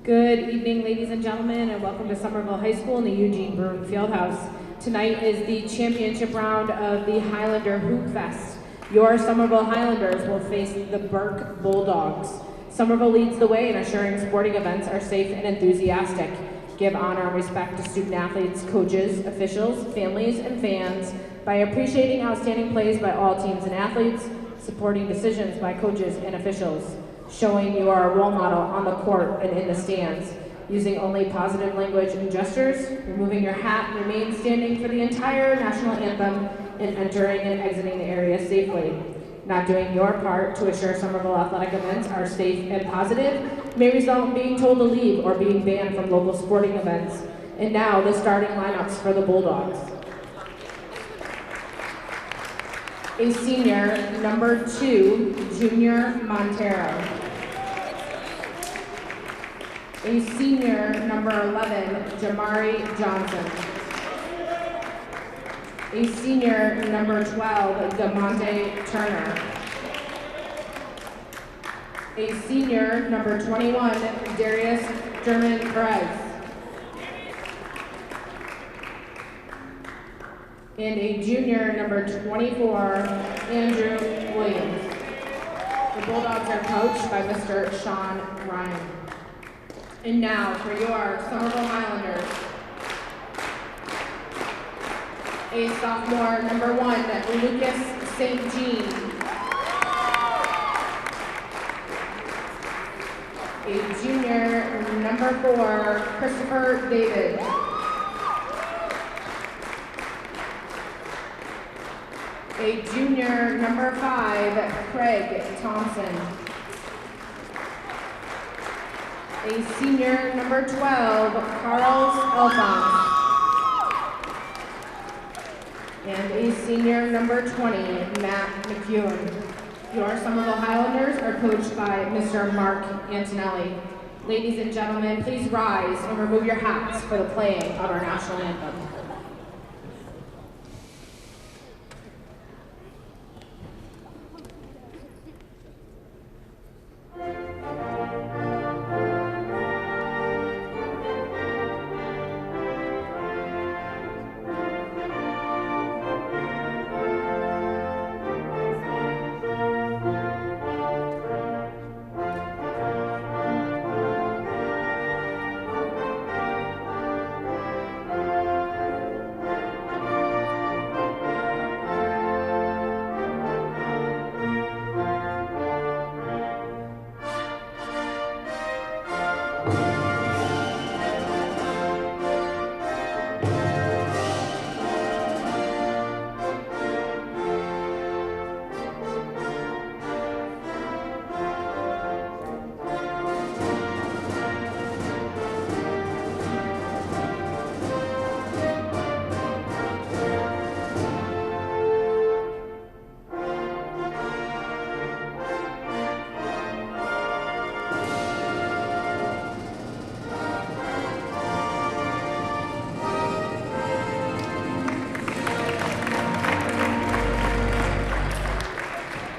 Good evening, ladies and gentlemen, and welcome to Somerville High School in the Eugene Burke Fieldhouse. Tonight is the championship round of the Highlander Hoopfest. Your Somerville Highlanders will face the Burke Bulldogs. Somerville leads the way in assuring sporting events are safe and enthusiastic. Give honor and respect to student athletes, coaches, officials, families, and fans by appreciating outstanding plays by all teams and athletes, supporting decisions by coaches and officials, showing you are a role model on the court and in the stands, using only positive language and gestures, removing your hat and remain standing for the entire national anthem, and entering and exiting the area safely. Not doing your part to assure Somerville athletic events are safe and positive may result in being told to leave or being banned from local sporting events. And now the starting lineups for the Bulldogs. A senior, number 2, Junior Montero. A senior, number 11, Jamari Johnson. A senior, number 12, DeMonte Turner. A senior, number 21, Darius German Perez. And a junior, number 24, Andrew Williams. The Bulldogs are coached by Mr. Sean Ryan. And now for your Somerville Highlanders. A sophomore, number 1, Lucas St. Jean. A junior, number 4, Christopher David. A junior, number 5, Craig Thompson. A senior, number 12, Carlos Alphonse. And a senior, number 20, Matt McEwen. Your Somerville Highlanders are coached by Mr. Mark Antonelli. Ladies and gentlemen, please rise and remove your hats for the playing of our national anthem.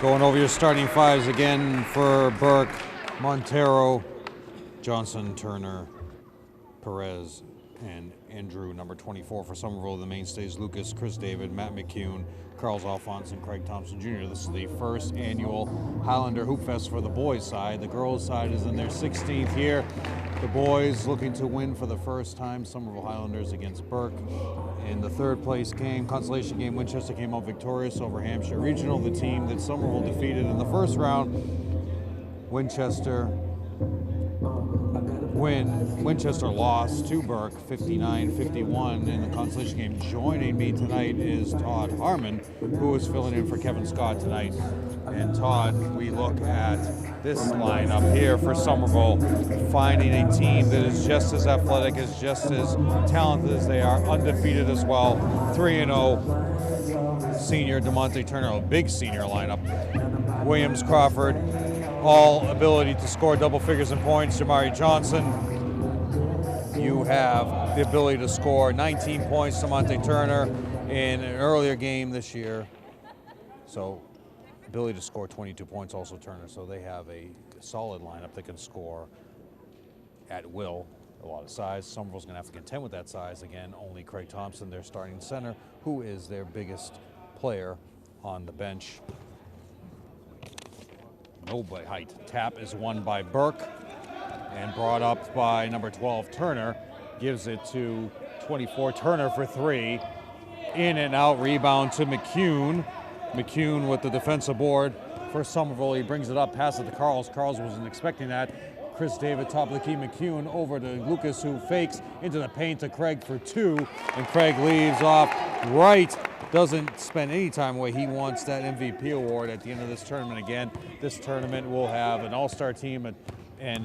Going over your starting fives again for Burke: Montero, Johnson, Turner, Perez, and Andrew, number 24 for Somerville. The mainstays: Lucas, Chris David, Matt McEwen, Carlos Alphonse, and Craig Thompson Jr. This is the first annual Highlander Hoopfest for the boys' side. The girls' side is in their 16th year. The boys looking to win for the first time. Somerville Highlanders against Burke. In the third place game, consolation game, Winchester came out victorious over Hampshire Regional, the team that Somerville defeated in the first round. Winchester lost to Burke 59-51 in the consolation game. Joining me tonight is Todd Harmon, who is filling in for Kevin Scott tonight. And Todd, we look at this lineup here for Somerville, finding a team that is just as athletic, is just as talented as they are, undefeated as well. 3-0 senior DeMonte Turner, a big senior lineup. Williams, Crawford, all ability to score double figures in points. Jamari Johnson, you have the ability to score 19 points. DeMonte Turner in an earlier game this year. So ability to score 22 points also Turner. So they have a solid lineup that can score at will. A lot of size. Somerville's going to have to contend with that size again. Only Craig Thompson, their starting center, who is their biggest player on the bench. No by height. Tap is won by Burke and brought up by number 12, Turner. Gives it to 24, Turner for three. In and out, rebound to McCune. McCune with the defensive board for Somerville. He brings it up, passes it to Carls. Carls wasn't expecting that. Chris David, top of the key, McCune over to Lucas, who fakes into the paint to Craig for two, and Craig leaves off right. Doesn't spend any time away. He wants that MVP award at the end of this tournament again. This tournament will have an all-star team and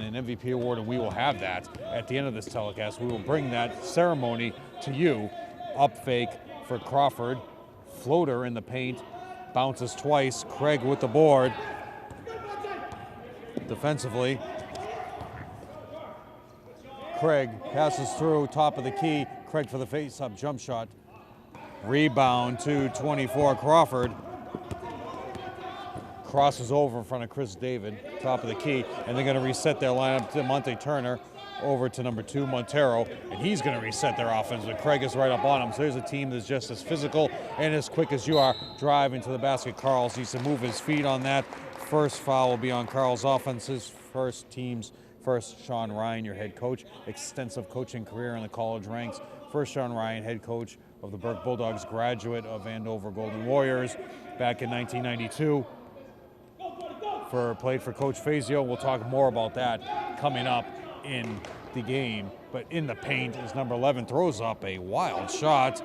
an MVP award, and we will have that at the end of this telecast. We will bring that ceremony to you. Up fake for Crawford. Floater in the paint. Bounces twice. Craig with the board. Defensively, Craig passes through, top of the key. Craig for the face-up jump shot. Rebound to 24, Crawford. Crosses over in front of Chris David, top of the key, and they're going to reset their lineup to Monte Turner over to number 2, Montero, and he's going to reset their offense, but Craig is right up on him. So there's a team that's just as physical and as quick as you are. Driving to the basket, Carls needs to move his feet on that. First foul will be on Carls' offenses. First, Sean Ryan, your head coach, extensive coaching career in the college ranks. First, Sean Ryan, head coach of the Burke Bulldogs, graduate of Andover Golden Warriors back in 1992. Played for Coach Fazio. We'll talk more about that coming up in the game. But in the paint is number 11, throws up a wild shot.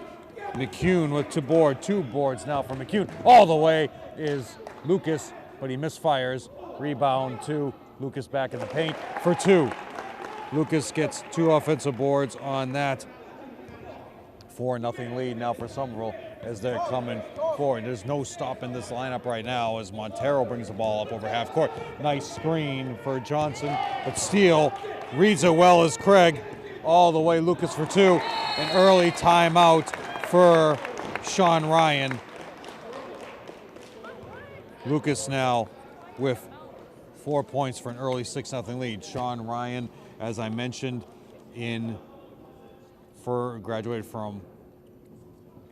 McCune with two boards now for McCune. All the way is Lucas, but he misfires. Rebound to Lucas back in the paint for two. Lucas gets 2 offensive boards on that. 4-0 lead now for Somerville as they're coming forward. There's no stopping this lineup right now as Montero brings the ball up over half court. Nice screen for Johnson, but Steele reads it well as Craig. All the way, Lucas for 2. An early timeout for Sean Ryan. Lucas now with 4 points for an early 6-0 lead. Sean Ryan, as I mentioned, graduated from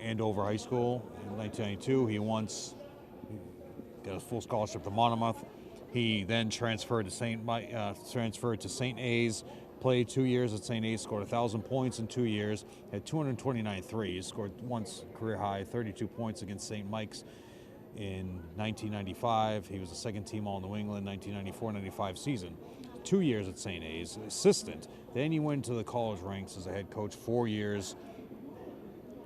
Andover High School in 1992. He once got a full scholarship to Monmouth. He then transferred to St. A's, played 2 years at St. A's, scored 1,000 points in 2 years, had 229 threes, scored once career high 32 points against St. Mike's in 1995. He was a second team All-New England 1994-95 season. 2 years at St. A's, assistant. Then he went to the college ranks as a head coach 4 years.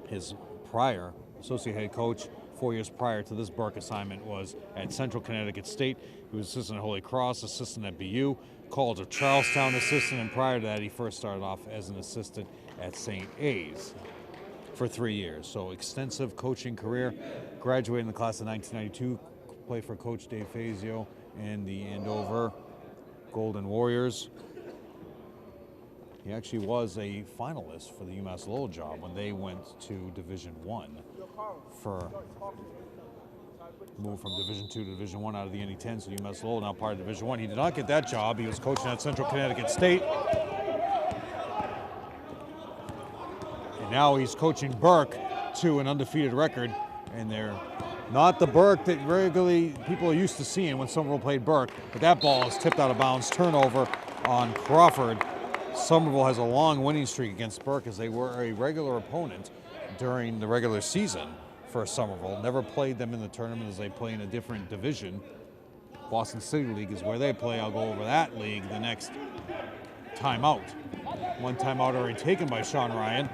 His prior associate head coach 4 years prior to this Burke assignment was at Central Connecticut State. He was assistant at Holy Cross, assistant at BU, College of Charlestown assistant, and prior to that he first started off as an assistant at St. A's for 3 years. So extensive coaching career. Graduated in the class of 1992, played for Coach Dave Fazio and the Andover Golden Warriors. He actually was a finalist for the UMass Lowell job when they went to Division I moved from Division II to Division I out of the NE10, so UMass Lowell now part of Division I. He did not get that job. He was coaching at Central Connecticut State. And now he's coaching Burke to an undefeated record, and they're not the Burke that regularly people are used to seeing when Somerville played Burke, but that ball is tipped out of bounds. Turnover on Crawford. Somerville has a long winning streak against Burke as they were a regular opponent during the regular season for Somerville. Never played them in the tournament as they play in a different division. Boston City League is where they play. I'll go over that league the next timeout. One timeout already taken by Sean Ryan.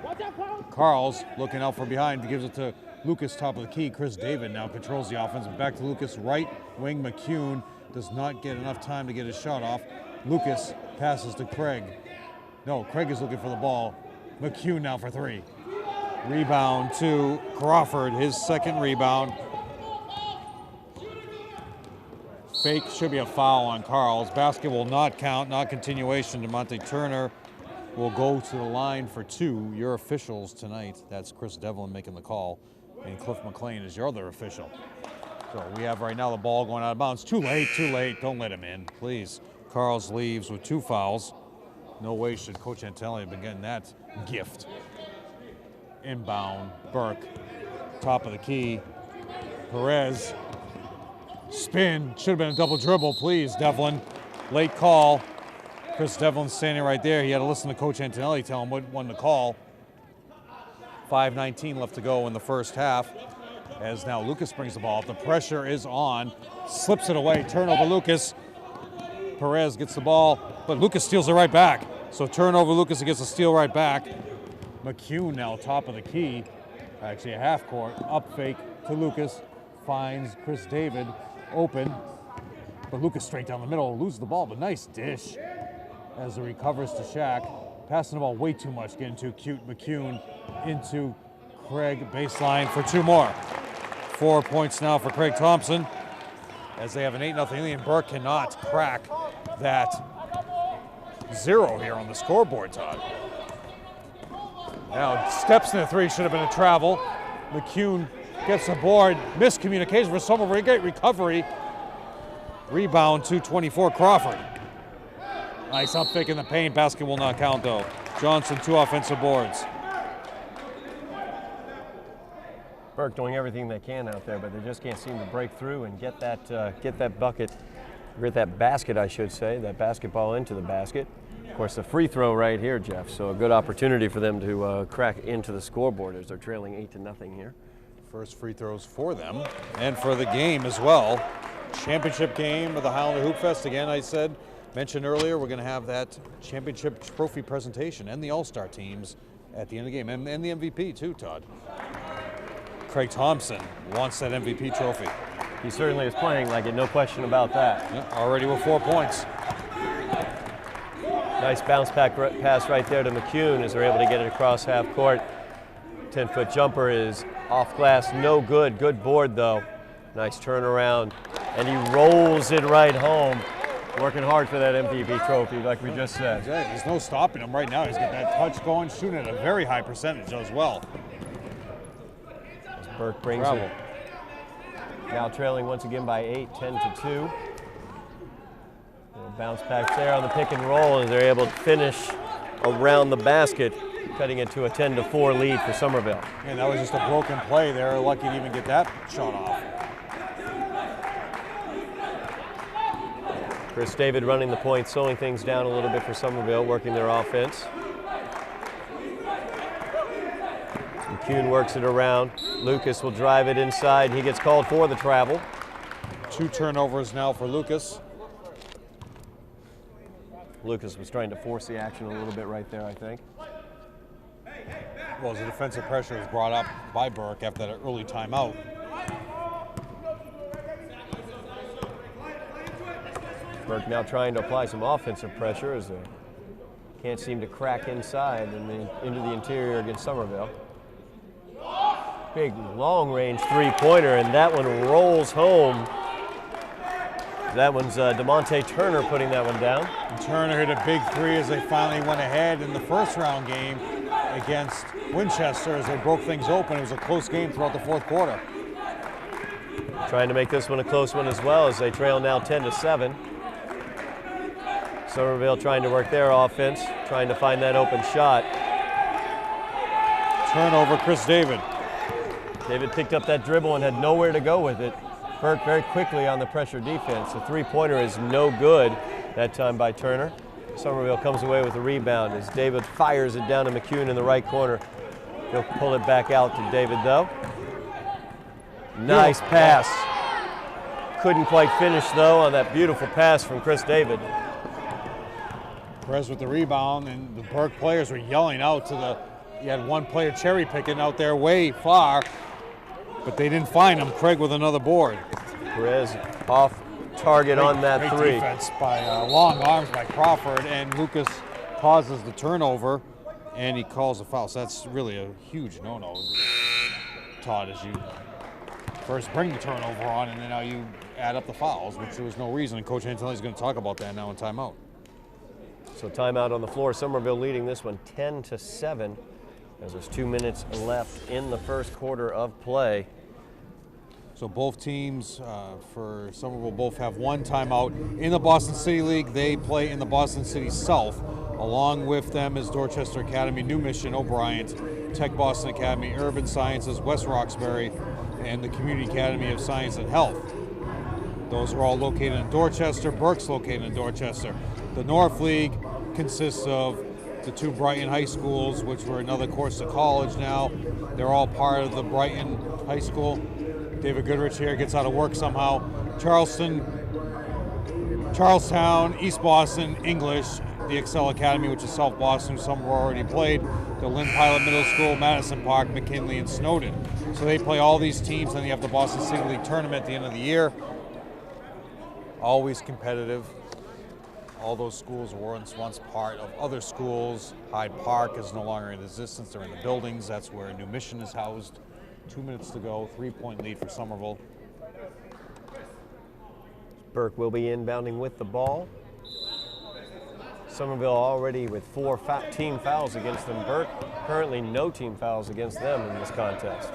Carls looking out from behind, gives it to Lucas, top of the key. Chris David now controls the offense. Back to Lucas, right wing. McCune does not get enough time to get his shot off. Lucas passes to Craig. No, Craig is looking for the ball. McCune now for 3. Rebound to Crawford, his second rebound. Fake, should be a foul on Carls. Basket will not count, not continuation. DeMonte Turner will go to the line for 2. Your officials tonight, that's Chris Devlin making the call, and Cliff McLean is your other official. So we have right now the ball going out of bounds. Too late, don't let him in, please. Carls leaves with 2 fouls. No way should Coach Antonelli have been getting that gift. Inbound, Burke, top of the key. Perez, spin, should have been a double dribble, please, Devlin. Late call. Chris Devlin's standing right there. He had to listen to Coach Antonelli tell him what one to call. 5:19 left to go in the first half. As now Lucas brings the ball up. The pressure is on. Slips it away. Turnover Lucas. Perez gets the ball, but Lucas steals it right back. So turnover Lucas gets a steal right back. McCune now top of the key. Actually a half court. Up fake to Lucas. Finds Chris David open. But Lucas straight down the middle. Loses the ball, but nice dish as it recovers to Shaq. Passing the ball way too much. Getting too cute. McCune into Craig baseline for 2 more. 4 points now for Craig Thompson as they have an 8-0 lead. Burke cannot crack that 0 here on the scoreboard, Todd. Now steps in the 3, should have been a travel. McCune gets the board. Miscommunication for Somerville. Great recovery. Rebound to 24 Crawford. Nice up fake in the paint. Basket will not count though. Johnson 2 offensive boards. Burke doing everything they can out there, but they just can't seem to break through and get that bucket, or get that basket, I should say, that basketball into the basket. Of course, the free throw right here, Jeff. So a good opportunity for them to crack into the scoreboard as they're trailing 8-0 here. First free throws for them and for the game as well. Championship game of the Highlander Hoopfest. Again, mentioned earlier, we're going to have that championship trophy presentation and the All-Star teams at the end of the game, and the MVP too, Todd. Craig Thompson wants that MVP trophy. He certainly is playing like it, no question about that. Yeah, already with 4 points. Nice bounce back pass right there to McCune as they're able to get it across half court. 10-foot jumper is off glass, no good. Good board though. Nice turnaround, and he rolls it right home. Working hard for that MVP trophy, like we just said. Yeah, there's no stopping him right now. He's got that touch going, shooting at a very high percentage as well. Burke brings it. Now trailing once again by 8, 10-2. Little bounce back there on the pick and roll, and they're able to finish around the basket, cutting it to a 10-4 lead for Somerville. And that was just a broken play. They're lucky to even get that shot off. Chris David running the point, slowing things down a little bit for Somerville, working their offense. McCune works it around. Lucas will drive it inside. He gets called for the travel. 2 turnovers now for Lucas. Lucas was trying to force the action a little bit right there, I think. Well, as the defensive pressure was brought up by Burke after that early timeout. Burke now trying to apply some offensive pressure as they can't seem to crack inside and into the interior against Somerville. Big long-range three-pointer, and that one rolls home. That one's DeMonte Turner putting that one down. And Turner hit a big 3 as they finally went ahead in the first round game against Winchester as they broke things open. It was a close game throughout the fourth quarter. Trying to make this one a close one as well as they trail now 10-7. Somerville trying to work their offense, trying to find that open shot. Turnover, Chris David. David picked up that dribble and had nowhere to go with it. Burke very quickly on the pressure defense. The three-pointer is no good that time by Turner. Somerville comes away with a rebound as David fires it down to McCune in the right corner. He'll pull it back out to David though. Nice pass. Couldn't quite finish though on that beautiful pass from Chris David. Perez with the rebound, and the Burke players were yelling out to the, you had one player cherry picking out there way far, but they didn't find him. Craig with another board. Perez off target on that great three. Defense by long arms by Crawford, and Lucas causes the turnover, and he calls a foul. So that's really a huge no-no, Todd, as you first bring the turnover on, and then now you add up the fouls, which there was no reason, and Coach Antonelli is going to talk about that now in timeout. So timeout on the floor. Somerville leading this one 10-7 as there's 2 minutes left in the first quarter of play. So both teams for Somerville both have one timeout. In the Boston City League, they play in the Boston City South. Along with them is Dorchester Academy, New Mission, O'Brien, Tech Boston Academy, Urban Sciences, West Roxbury, and the Community Academy of Science and Health. Those are all located in Dorchester. Burke's located in Dorchester. The North League consists of the 2 Brighton high schools, which were another course of college now. They're all part of the Brighton High School. David Goodrich here gets out of work somehow. Charlestown, East Boston, English, the Excel Academy, which is South Boston, some have already played, the Lynn Pilot Middle School, Madison Park, McKinley, and Snowden. So they play all these teams, and you have the Boston City League tournament at the end of the year. Always competitive. All those schools were once part of other schools. Hyde Park is no longer in existence. They're in the buildings. That's where New Mission is housed. 2 minutes to go, 3-point lead for Somerville. Burke will be inbounding with the ball. Somerville already with 4 team fouls against them. Burke currently no team fouls against them in this contest.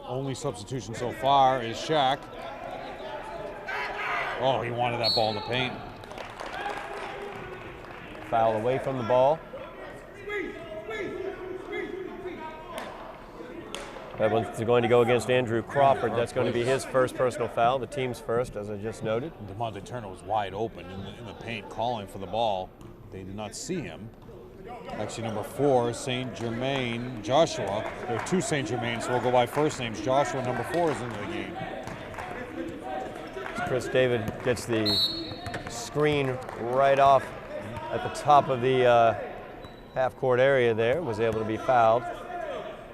Only substitution so far is Shaq. Oh, he wanted that ball in the paint. Foul away from the ball. That one's going to go against Andrew Crawford. That's going to be his first personal foul, the team's first, as I just noted. DeMonte Turner was wide open in the paint, calling for the ball. They did not see him. Actually, number 4, St. Germain, Joshua. There are 2 St. Germains, so we'll go by first names. Joshua, number 4, is into the game. Chris David gets the screen right off at the top of the half-court area there, was able to be fouled.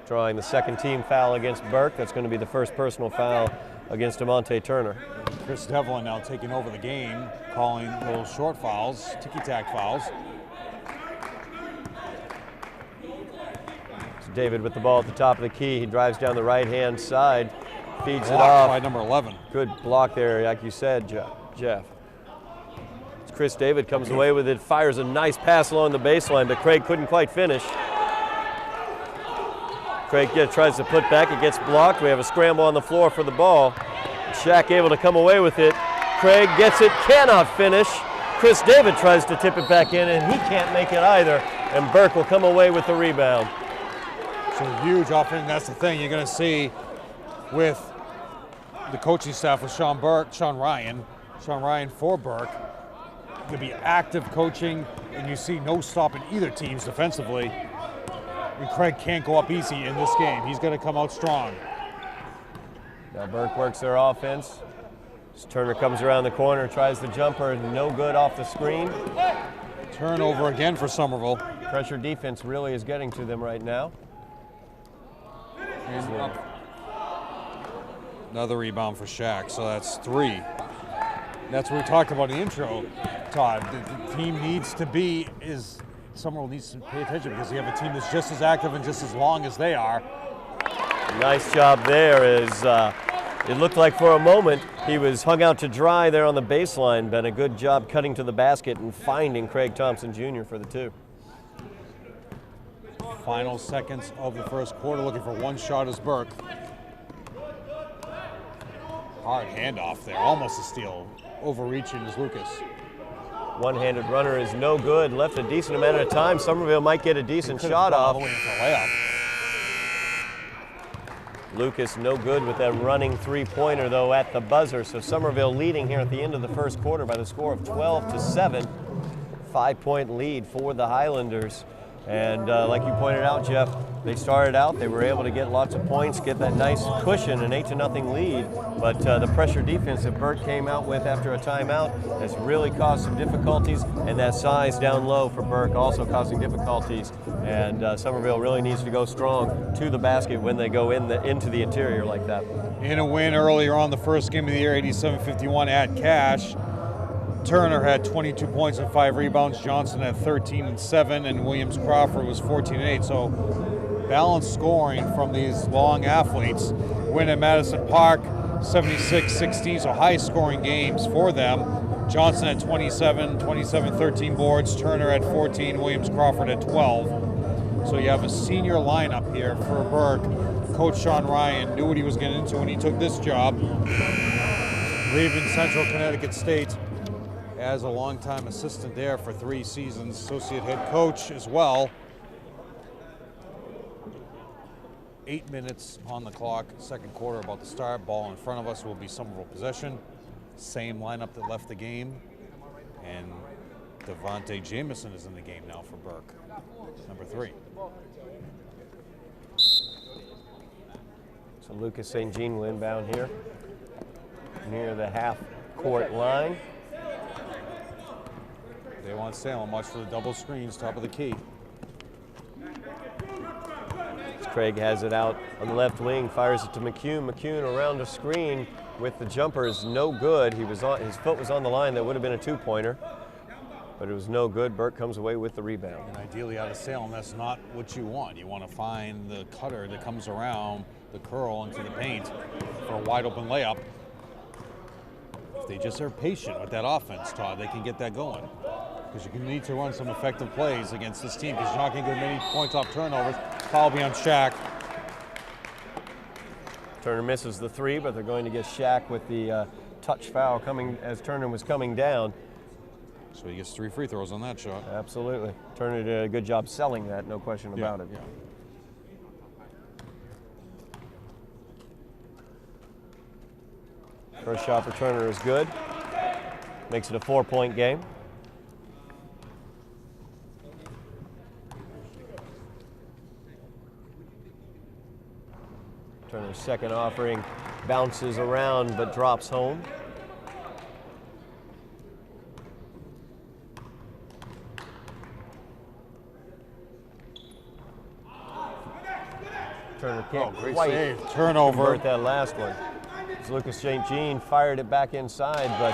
Drawing the second team foul against Burke. That's going to be the first personal foul against DeMonte Turner. Chris Devlin now taking over the game, calling little short fouls, ticky-tack fouls. So David with the ball at the top of the key. He drives down the right-hand side, feeds it Blocked off. by number 11. Good block there, like you said, Jeff. Chris David comes away with it, fires a nice pass along the baseline, but Craig couldn't quite finish. Craig tries to put back, it gets blocked. We have a scramble on the floor for the ball. Shaq able to come away with it. Craig gets it, cannot finish. Chris David tries to tip it back in, and he can't make it either. And Burke will come away with the rebound. So huge offense. That's the thing you're going to see with the coaching staff with Sean Ryan for Burke. Going to be active coaching, and you see no stopping either teams defensively. And Craig can't go up easy in this game. He's going to come out strong. Now Burke works their offense. As Turner comes around the corner, tries the jumper, no good off the screen. Turnover again for Somerville. Pressure defense really is getting to them right now. And up. Another rebound for Shaq, so that's 3. That's what we talked about in the intro, Todd. The team needs to be Somerville needs to pay attention because you have a team that's just as active and just as long as they are. Nice job there. It looked like for a moment he was hung out to dry there on the baseline, but a good job cutting to the basket and finding Craig Thompson Jr. for the 2. Final seconds of the first quarter, looking for one shot is Burke. Hard handoff there, almost a steal. Overreaching is Lucas. One-handed runner is no good. Left a decent amount of time. Somerville might get a decent shot off. Lucas no good with that running 3-pointer though at the buzzer. So Somerville leading here at the end of the first quarter by the score of 12-7. 5-point lead for the Highlanders. And like you pointed out, Jeff, they started out, they were able to get lots of points, get that nice cushion, an 8-0 lead. But the pressure defense that Burke came out with after a timeout has really caused some difficulties, and that size down low for Burke also causing difficulties. And Somerville really needs to go strong to the basket when they go into the interior like that. In a win earlier on the first game of the year, 87-51 at Cash. Turner had 22 points and 5 rebounds. Johnson had 13 and 7, and Williams Crawford was 14 and 8. So balanced scoring from these long athletes. Win at Madison Park, 76-16. So high scoring games for them. Johnson had 27, 13 boards. Turner had 14. Williams Crawford had 12. So you have a senior lineup here for Burke. Coach Sean Ryan knew what he was getting into when he took this job. Leaving Central Connecticut State has a longtime assistant there for 3 seasons, associate head coach as well. 8 minutes on the clock, second quarter about to start. Ball in front of us will be Somerville possession. Same lineup that left the game. And Devontae Jamison is in the game now for Burke, number 3. So Lucas St. Jean will inbound here near the half-court line. They want Salem, watch for the double screens, top of the key. Craig has it out on the left wing, fires it to McCune. McCune around a screen with the jumper is no good. His foot was on the line. That would have been a 2-pointer, but it was no good. Burke comes away with the rebound. And ideally out of Salem, that's not what you want. You want to find the cutter that comes around the curl into the paint for a wide open layup. If they just are patient with that offense, Todd, they can get that going. Because you need to run some effective plays against this team because you're not going to get many points off turnovers. Foul be on Shaq. Turner misses the 3, but they're going to get Shaq with the touch foul coming as Turner was coming down. So he gets 3 free throws on that shot. Absolutely. Turner did a good job selling that, no question about it. Yeah. First shot for Turner is good. Makes it a 4-point game. Turner's second offering bounces around but drops home. Turner can't quite turnover. convert that last one. As Lucas St. Jean fired it back inside, but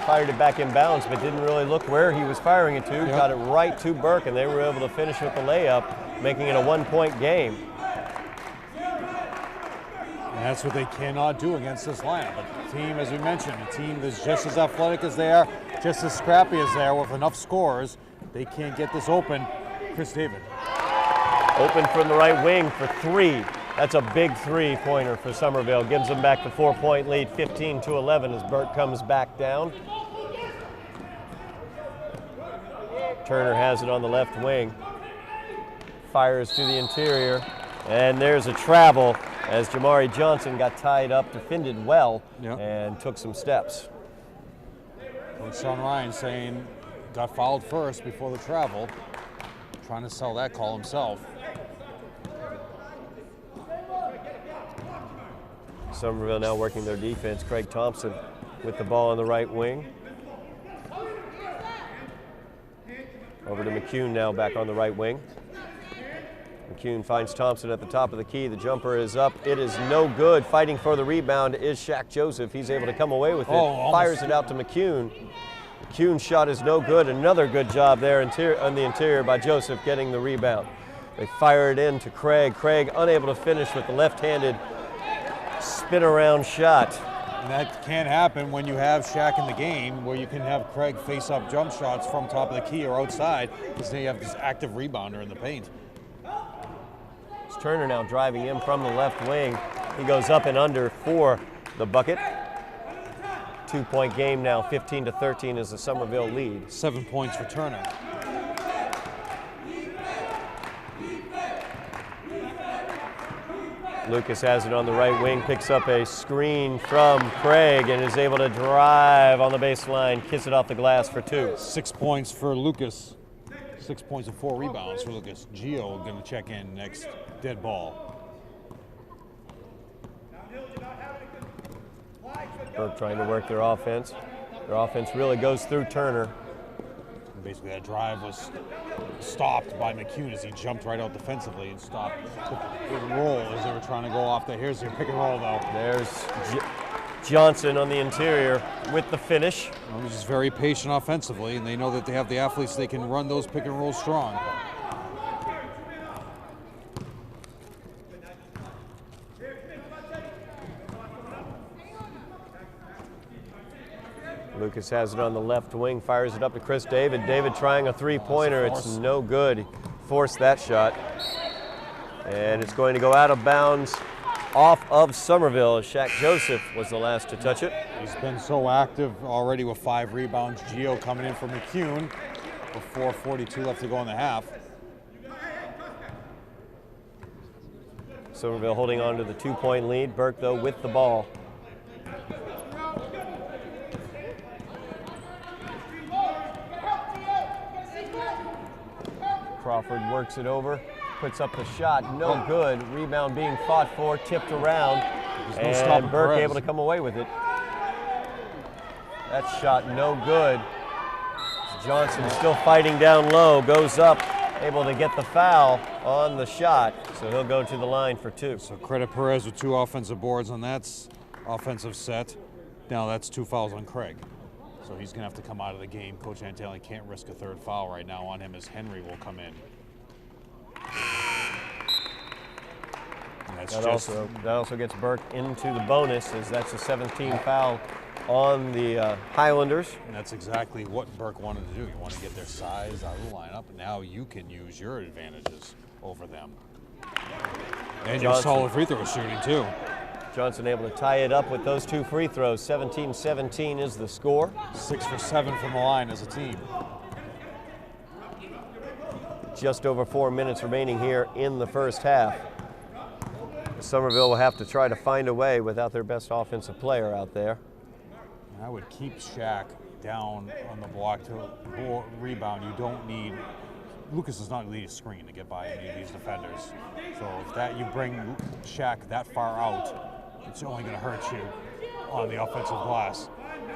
fired it back inbounds, but didn't really look where he was firing it to. Yep. Got it right to Burke, and they were able to finish with the layup, making it a 1-point game. And that's what they cannot do against this lineup. A team, as we mentioned, a team that's just as athletic as they are, just as scrappy as they are with enough scores. They can't get this open. Chris David. Open from the right wing for 3. That's a big 3-pointer for Somerville. Gives them back the 4-point lead, 15-11 as Burke comes back down. Turner has it on the left wing. Fires to the interior. And there's a travel as Jamari Johnson got tied up, defended well, and took some steps. Coach Sean Ryan saying got fouled first before the travel. Trying to sell that call himself. Somerville now working their defense. Craig Thompson with the ball on the right wing. Over to McCune now back on the right wing. McCune finds Thompson at the top of the key. The jumper is up. It is no good. Fighting for the rebound is Shaq Joseph. He's able to come away with it. Fires it out to McCune. McCune's shot is no good. Another good job there on the interior by Joseph getting the rebound. They fire it in to Craig. Craig unable to finish with the left-handed spin around shot. And that can't happen when you have Shaq in the game, where you can have Craig face up jump shots from top of the key or outside, because then you have this active rebounder in the paint. It's Turner now driving in from the left wing. He goes up and under for the bucket. 2-point game now, 15-13 is the Somerville lead. 7 points for Turner. Lucas has it on the right wing, picks up a screen from Craig and is able to drive on the baseline, kiss it off the glass for 2. 6 points for Lucas. 6 points and 4 rebounds for Lucas. Gio going to check in next, dead ball. Burke trying to work their offense. Their offense really goes through Turner. Basically, that drive was stopped by McCune as he jumped right out defensively and stopped. Took a good roll as they were trying to go off there. Here's your pick and roll, though. There's Johnson on the interior with the finish. Well, he's just very patient offensively, and they know that they have the athletes they can run those pick and rolls strong. Lucas has it on the left wing, fires it up to Chris David. David trying a 3-pointer. It's no good. He forced that shot. And it's going to go out of bounds off of Somerville. Shaq Joseph was the last to touch it. He's been so active already with 5 rebounds. Gio coming in for McCune with 4:42 left to go in the half. Somerville holding on to the 2-point lead. Burke, though, with the ball. Crawford works it over, puts up the shot, no good. Rebound being fought for, tipped around, and Burke able to come away with it. That shot no good. Johnson still fighting down low, goes up, able to get the foul on the shot, so he'll go to the line for 2. So credit Perez with 2 offensive boards on that offensive set. Now that's 2 fouls on Craig. So he's going to have to come out of the game. Coach Antelli can't risk a 3rd foul right now on him as Henry will come in. That also gets Burke into the bonus, as that's a 17 foul on the Highlanders. And that's exactly what Burke wanted to do. You want to get their size out of the lineup, and now you can use your advantages over them. And your solid free throw shooting, too. Johnson able to tie it up with those 2 free throws. 17-17 is the score. 6 for 7 from the line as a team. Just over 4 minutes remaining here in the first half. Somerville will have to try to find a way without their best offensive player out there. I would keep Shaq down on the block to rebound. You don't need, Lucas does not need a screen to get by any of these defenders. So if that you bring Shaq that far out, it's only going to hurt you on the offensive glass.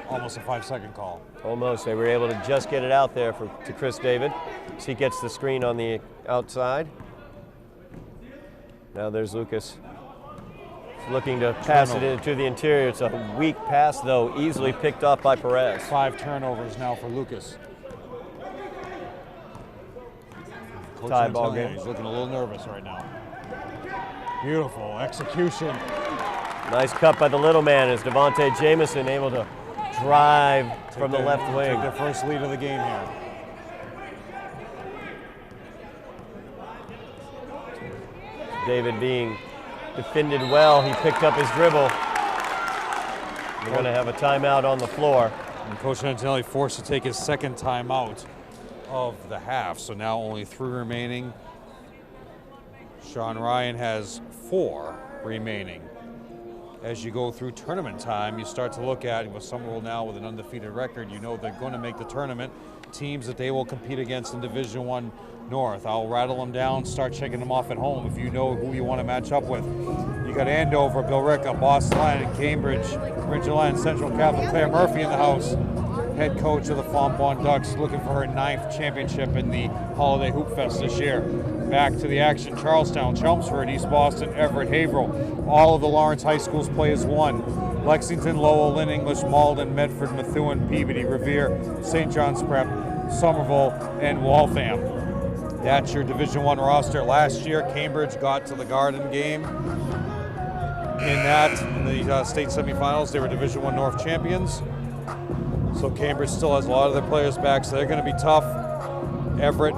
Almost a 5-second call. Almost. They were able to just get it out there to Chris David. So he gets the screen on the outside. Now there's Lucas looking to pass it into the interior. It's a weak pass, though, easily picked up by Perez. 5 turnovers now for Lucas. Tie ball game. He's looking a little nervous right now. Beautiful execution. Nice cut by the little man as Devontae Jamison able to drive from the left wing. Take their first lead of the game here. David being defended well. He picked up his dribble. We're going to have a timeout on the floor. And Coach Antelli forced to take his 2nd timeout of the half. So now only 3 remaining. Sean Ryan has 4 remaining. As you go through tournament time, you start to look at, with Somerville now with an undefeated record, you know they're going to make the tournament. Teams that they will compete against in Division I North. I'll rattle them down, start checking them off at home if you know who you want to match up with. You got Andover, Billerica, Boston Lion, Cambridge, Ridgeline, Central Catholic, Claire Murphy in the house. Head coach of the Fontbonne Ducks, looking for her 9th championship in the Holiday Hoopfest this year. Back to the action, Charlestown, Chelmsford, East Boston, Everett, Haverhill. All of the Lawrence High Schools play as one. Lexington, Lowell, Lynn English, Malden, Medford, Methuen, Peabody, Revere, St. John's Prep, Somerville, and Waltham. That's your Division I roster. Last year, Cambridge got to the Garden game. In the state semifinals, they were Division I North champions. So Cambridge still has a lot of their players back, so they're going to be tough. Everett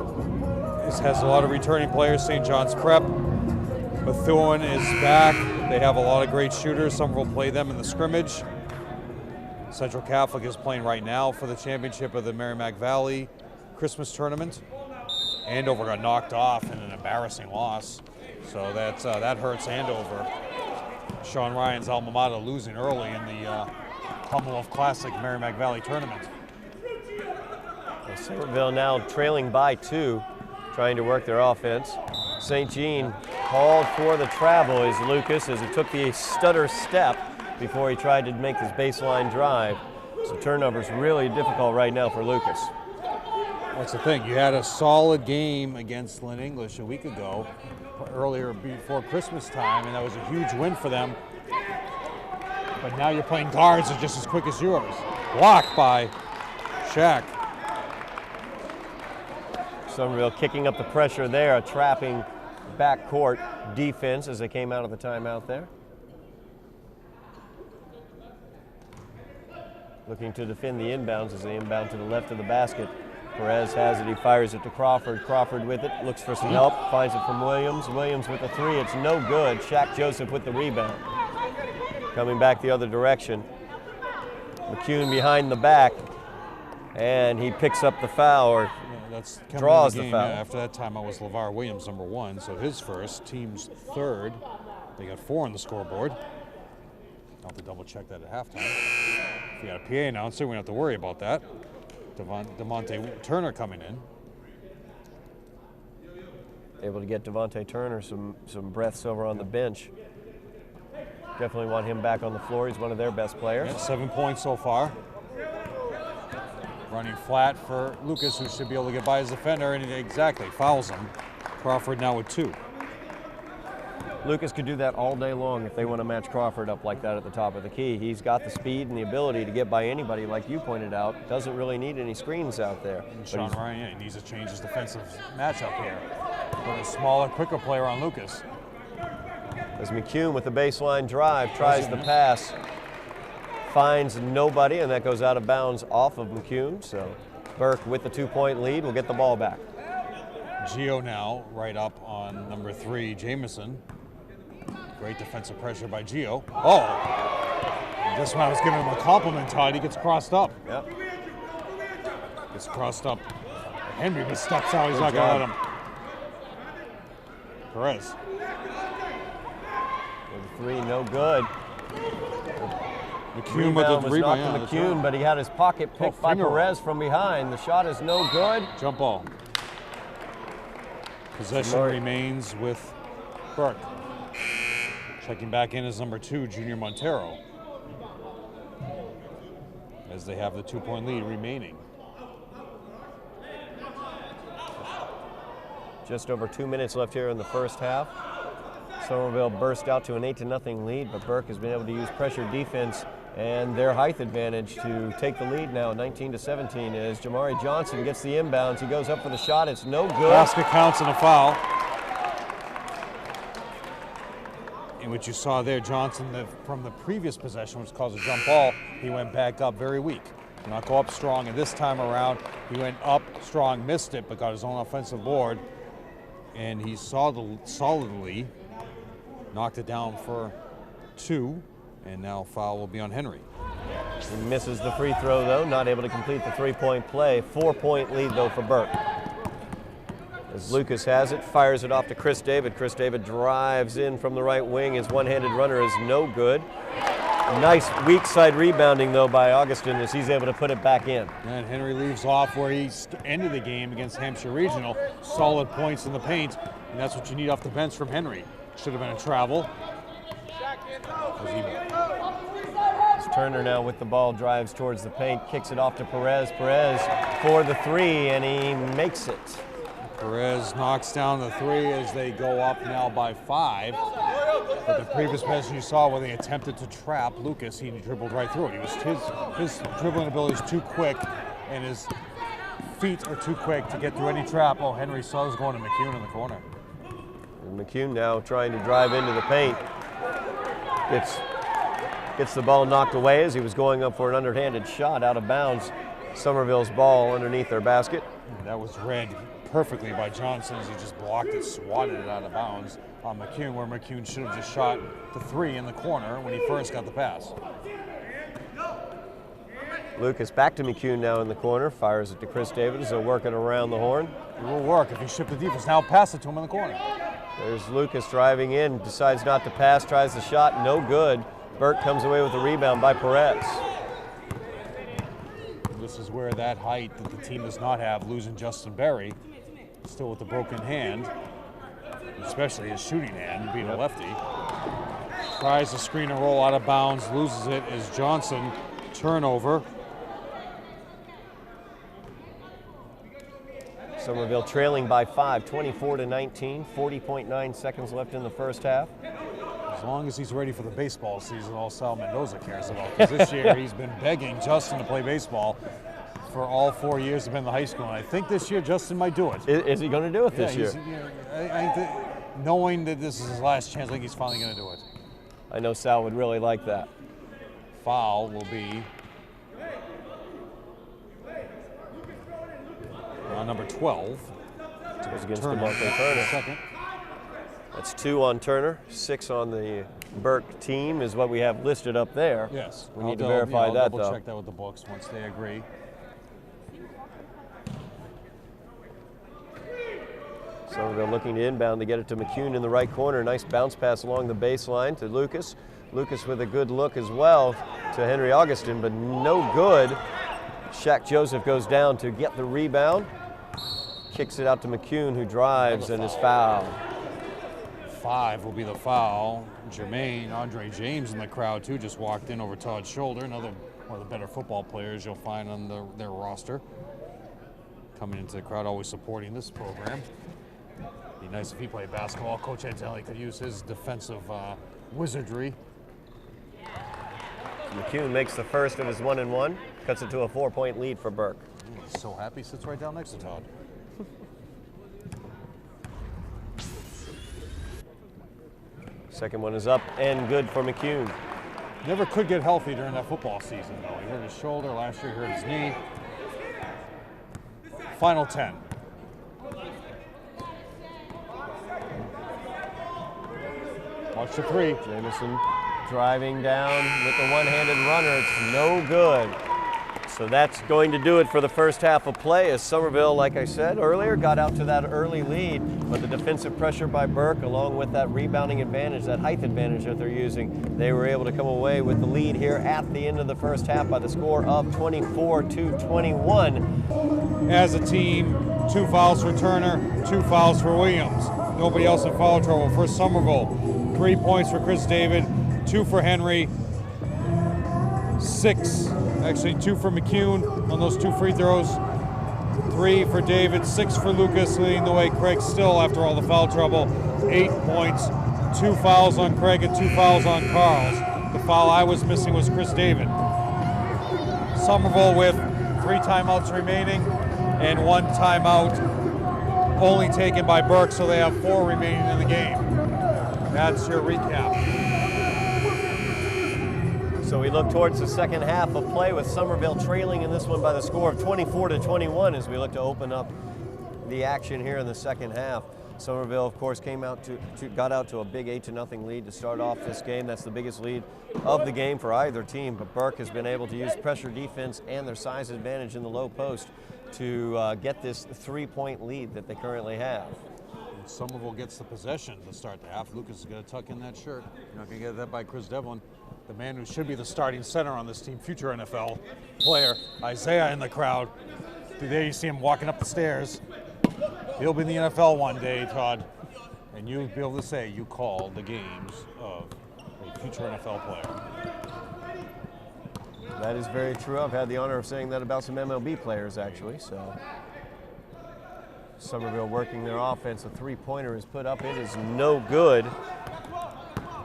has a lot of returning players. St. John's Prep. Methuen is back. They have a lot of great shooters. Some will play them in the scrimmage. Central Catholic is playing right now for the championship of the Merrimack Valley Christmas tournament. Andover got knocked off in an embarrassing loss, so that hurts Andover. Sean Ryan's alma mater losing early in the Commonwealth Classic Merrimack Valley tournament. Somerville now trailing by 2, trying to work their offense. St. Jean called for the travel as Lucas, as he took the stutter step before he tried to make his baseline drive. So turnovers really difficult right now for Lucas. That's the thing. You had a solid game against Lynn English a week ago, earlier before Christmas time, and that was a huge win for them. But now you're playing guards that are just as quick as yours. Blocked by Shaq. Somerville kicking up the pressure there, a trapping backcourt defense as they came out of the timeout there. Looking to defend the inbounds as they inbound to the left of the basket. Perez has it, he fires it to Crawford. Crawford with it, looks for some help, finds it from Williams. Williams with the 3, it's no good. Shaq Joseph with the rebound. Coming back the other direction. McCune behind the back, and he picks up the foul, or that's draws the the game. foul. Yeah, after that timeout was LeVar Williams, number 1, so his first, team's third. They got 4 on the scoreboard. I'll have to double check that at halftime. If you got a PA announcer, we don't have to worry about that. Devontae Turner coming in. Able to get Devontae Turner some breaths over on the bench. Definitely want him back on the floor. He's one of their best players. Yeah, 7 points so far. Running flat for Lucas, who should be able to get by his defender, and he exactly fouls him. Crawford now with 2. Lucas could do that all day long if they want to match Crawford up like that at the top of the key. He's got the speed and the ability to get by anybody, like you pointed out. Doesn't really need any screens out there. And Sean Ryan, yeah, he needs to change his defensive matchup here. Put a smaller, quicker player on Lucas. As McCune with the baseline drive tries the pass, finds nobody, and that goes out of bounds off of McCune. So Burke with the 2-point lead will get the ball back. Gio now right up on number 3, Jamison. Great defensive pressure by Gio. Oh! This one I was giving him a compliment, Todd. He gets crossed up. Yep. Gets crossed up. Henry just steps out. He's Good not job. going to let him. Perez. With 3, no good. McCune with the was rebound. not Yeah, to McCune, but he had his pocket picked by finger roll. Perez from behind. The shot is no good. Jump ball. Possession remains with Burke. Checking back in is number 2, Junior Montero. As they have the 2-point lead remaining. Just over 2 minutes left here in the first half. Somerville burst out to an 8-0 lead, but Burke has been able to use pressure defense and their height advantage to take the lead now, 19-17, as Jamari Johnson gets the inbounds. He goes up for the shot. It's no good. Basket counts and a foul. And what you saw there, Johnson, from the previous possession, which caused a jump ball, he went back up very weak. Did not go up strong, and this time around, he went up strong, missed it, but got his own offensive board, and he solidly knocked it down for 2, and now foul will be on Henry. He misses the free throw, though, not able to complete the 3-point play. 4-point lead, though, for Burke. As Lucas has it, fires it off to Chris David. Chris David drives in from the right wing. His one-handed runner is no good. Nice weak side rebounding, though, by Augustin as he's able to put it back in. And Henry leaves off where he ended the game against Hampshire Regional. Solid points in the paint, and that's what you need off the bench from Henry. Should have been a travel. Turner now with the ball, drives towards the paint, kicks it off to Perez. Perez for the 3, and he makes it. Perez knocks down the 3 as they go up now by 5. But the previous possession you saw where they attempted to trap Lucas, he dribbled right through it. His dribbling ability is too quick, and his feet are too quick to get through any trap. Oh, Henry saw was going to McCune in the corner. And McCune now trying to drive into the paint. Gets the ball knocked away as he was going up for an underhanded shot out of bounds. Somerville's ball underneath their basket. That was read perfectly by Johnson as he just blocked it, swatted it out of bounds on McCune, where McCune should have just shot the 3 in the corner when he first got the pass. Lucas back to McCune now in the corner, fires it to Chris David as they're working around the horn. It will work if he shift the defense. Now pass it to him in the corner. There's Lucas driving in, decides not to pass, tries the shot, no good. Burke comes away with the rebound by Perez. This is where that height that the team does not have, losing Justin Berry, still with the broken hand, especially his shooting hand, being a lefty. Tries to screen and roll out of bounds, loses it as Johnson, turnover. Somerville trailing by 5, 24-19, 40.9 seconds left in the first half. As long as he's ready for the baseball season, all Sal Mendoza cares about. Because this year he's been begging Justin to play baseball for all 4 years he's been in the high school. And I think this year Justin might do it. Is he going to do it this year? Knowing that this is his last chance, I think he's finally going to do it. I know Sal would really like that. Foul will be on number 12. Goes against Turner. Devontae Turner. Second. That's 2 on Turner, 6 on the Burke team is what we have listed up there. Yes. We need to verify that, I'll though. check that with the books once they agree. Somerville looking to inbound to get it to McCune in the right corner. Nice bounce pass along the baseline to Lucas. Lucas with a good look as well to Henry Augustin, but no good. Shaq Joseph goes down to get the rebound. Kicks it out to McCune, who drives and is fouled. 5 will be the foul. Jermaine, Andre James in the crowd too, just walked in over Todd's shoulder. Another one of the better football players you'll find on their roster. Coming into the crowd, always supporting this program. Be nice if he played basketball. Coach Antelli could use his defensive wizardry. McCune makes the first of his 1-and-1, cuts it to a 4-point lead for Burke. He's so happy, sits right down next to Todd. Second one is up and good for McCune. Never could get healthy during that football season, though. He hurt his shoulder. Last year, he hurt his knee. Final 10. Watch the 3. Jamison driving down with the one-handed runner. It's no good. So that's going to do it for the first half of play as Somerville, like I said earlier, got out to that early lead. But the defensive pressure by Burke, along with that rebounding advantage, that height advantage that they're using, they were able to come away with the lead here at the end of the first half by the score of 24-21. As a team, 2 fouls for Turner, 2 fouls for Williams. Nobody else in foul trouble for Somerville. 3 points for Chris David, 2 for Henry, 6, actually 2 for McCune on those 2 free throws, 3 for David, 6 for Lucas, leading the way. Craig still, after all the foul trouble, 8 points, 2 fouls on Craig and 2 fouls on Carls. The foul I was missing was Chris David. Somerville with 3 timeouts remaining and 1 timeout only taken by Burke, so they have 4 remaining in the game. That's your recap. So we look towards the second half of play with Somerville trailing in this one by the score of 24-21 as we look to open up the action here in the second half. Somerville, of course, got out to a big 8-0 lead to start off this game. That's the biggest lead of the game for either team, but Burke has been able to use pressure defense and their size advantage in the low post to get this 3-point lead that they currently have. Somerville gets the possession to start the half. Lucas is going to tuck in that shirt. You're not going to get that by Chris Devlin, the man who should be the starting center on this team, future NFL player. Isaiah in the crowd. Today you see him walking up the stairs. He'll be in the NFL one day, Todd, and you'll be able to say you called the games of a future NFL player. That is very true. I've had the honor of saying that about some MLB players, actually. So Somerville working their offense. A 3-pointer is put up. It is no good.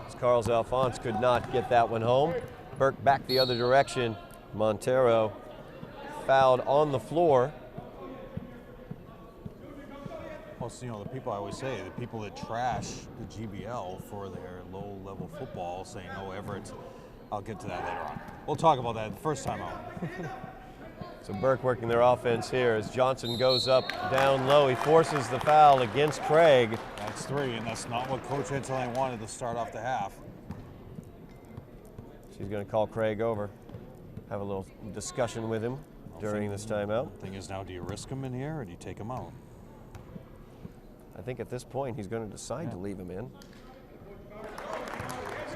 As Carlos Alphonse could not get that one home. Burke back the other direction. Montero fouled on the floor. Well, so, the people I always say, the people that trash the GBL for their low-level football, saying, "Oh, Everett," I'll get to that later on. We'll talk about that the first time out. So Burke working their offense here as Johnson goes up down low. He forces the foul against Craig. That's 3, and that's not what Coach Antelli wanted to start off the half. She's going to call Craig over, have a little discussion with him during this timeout. The thing is now, do you risk him in here or do you take him out? I think at this point he's going to decide to leave him in.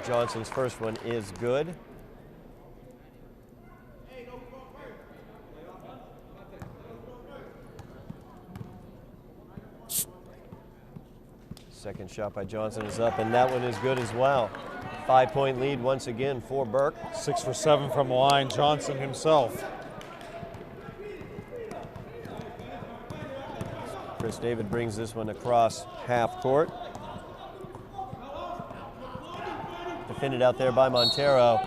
Johnson's first one is good. Second shot by Johnson is up, and that one is good as well. 5-point lead once again for Burke. 6 for 7 from the line, Johnson himself. Chris David brings this one across half court. Defended out there by Montero.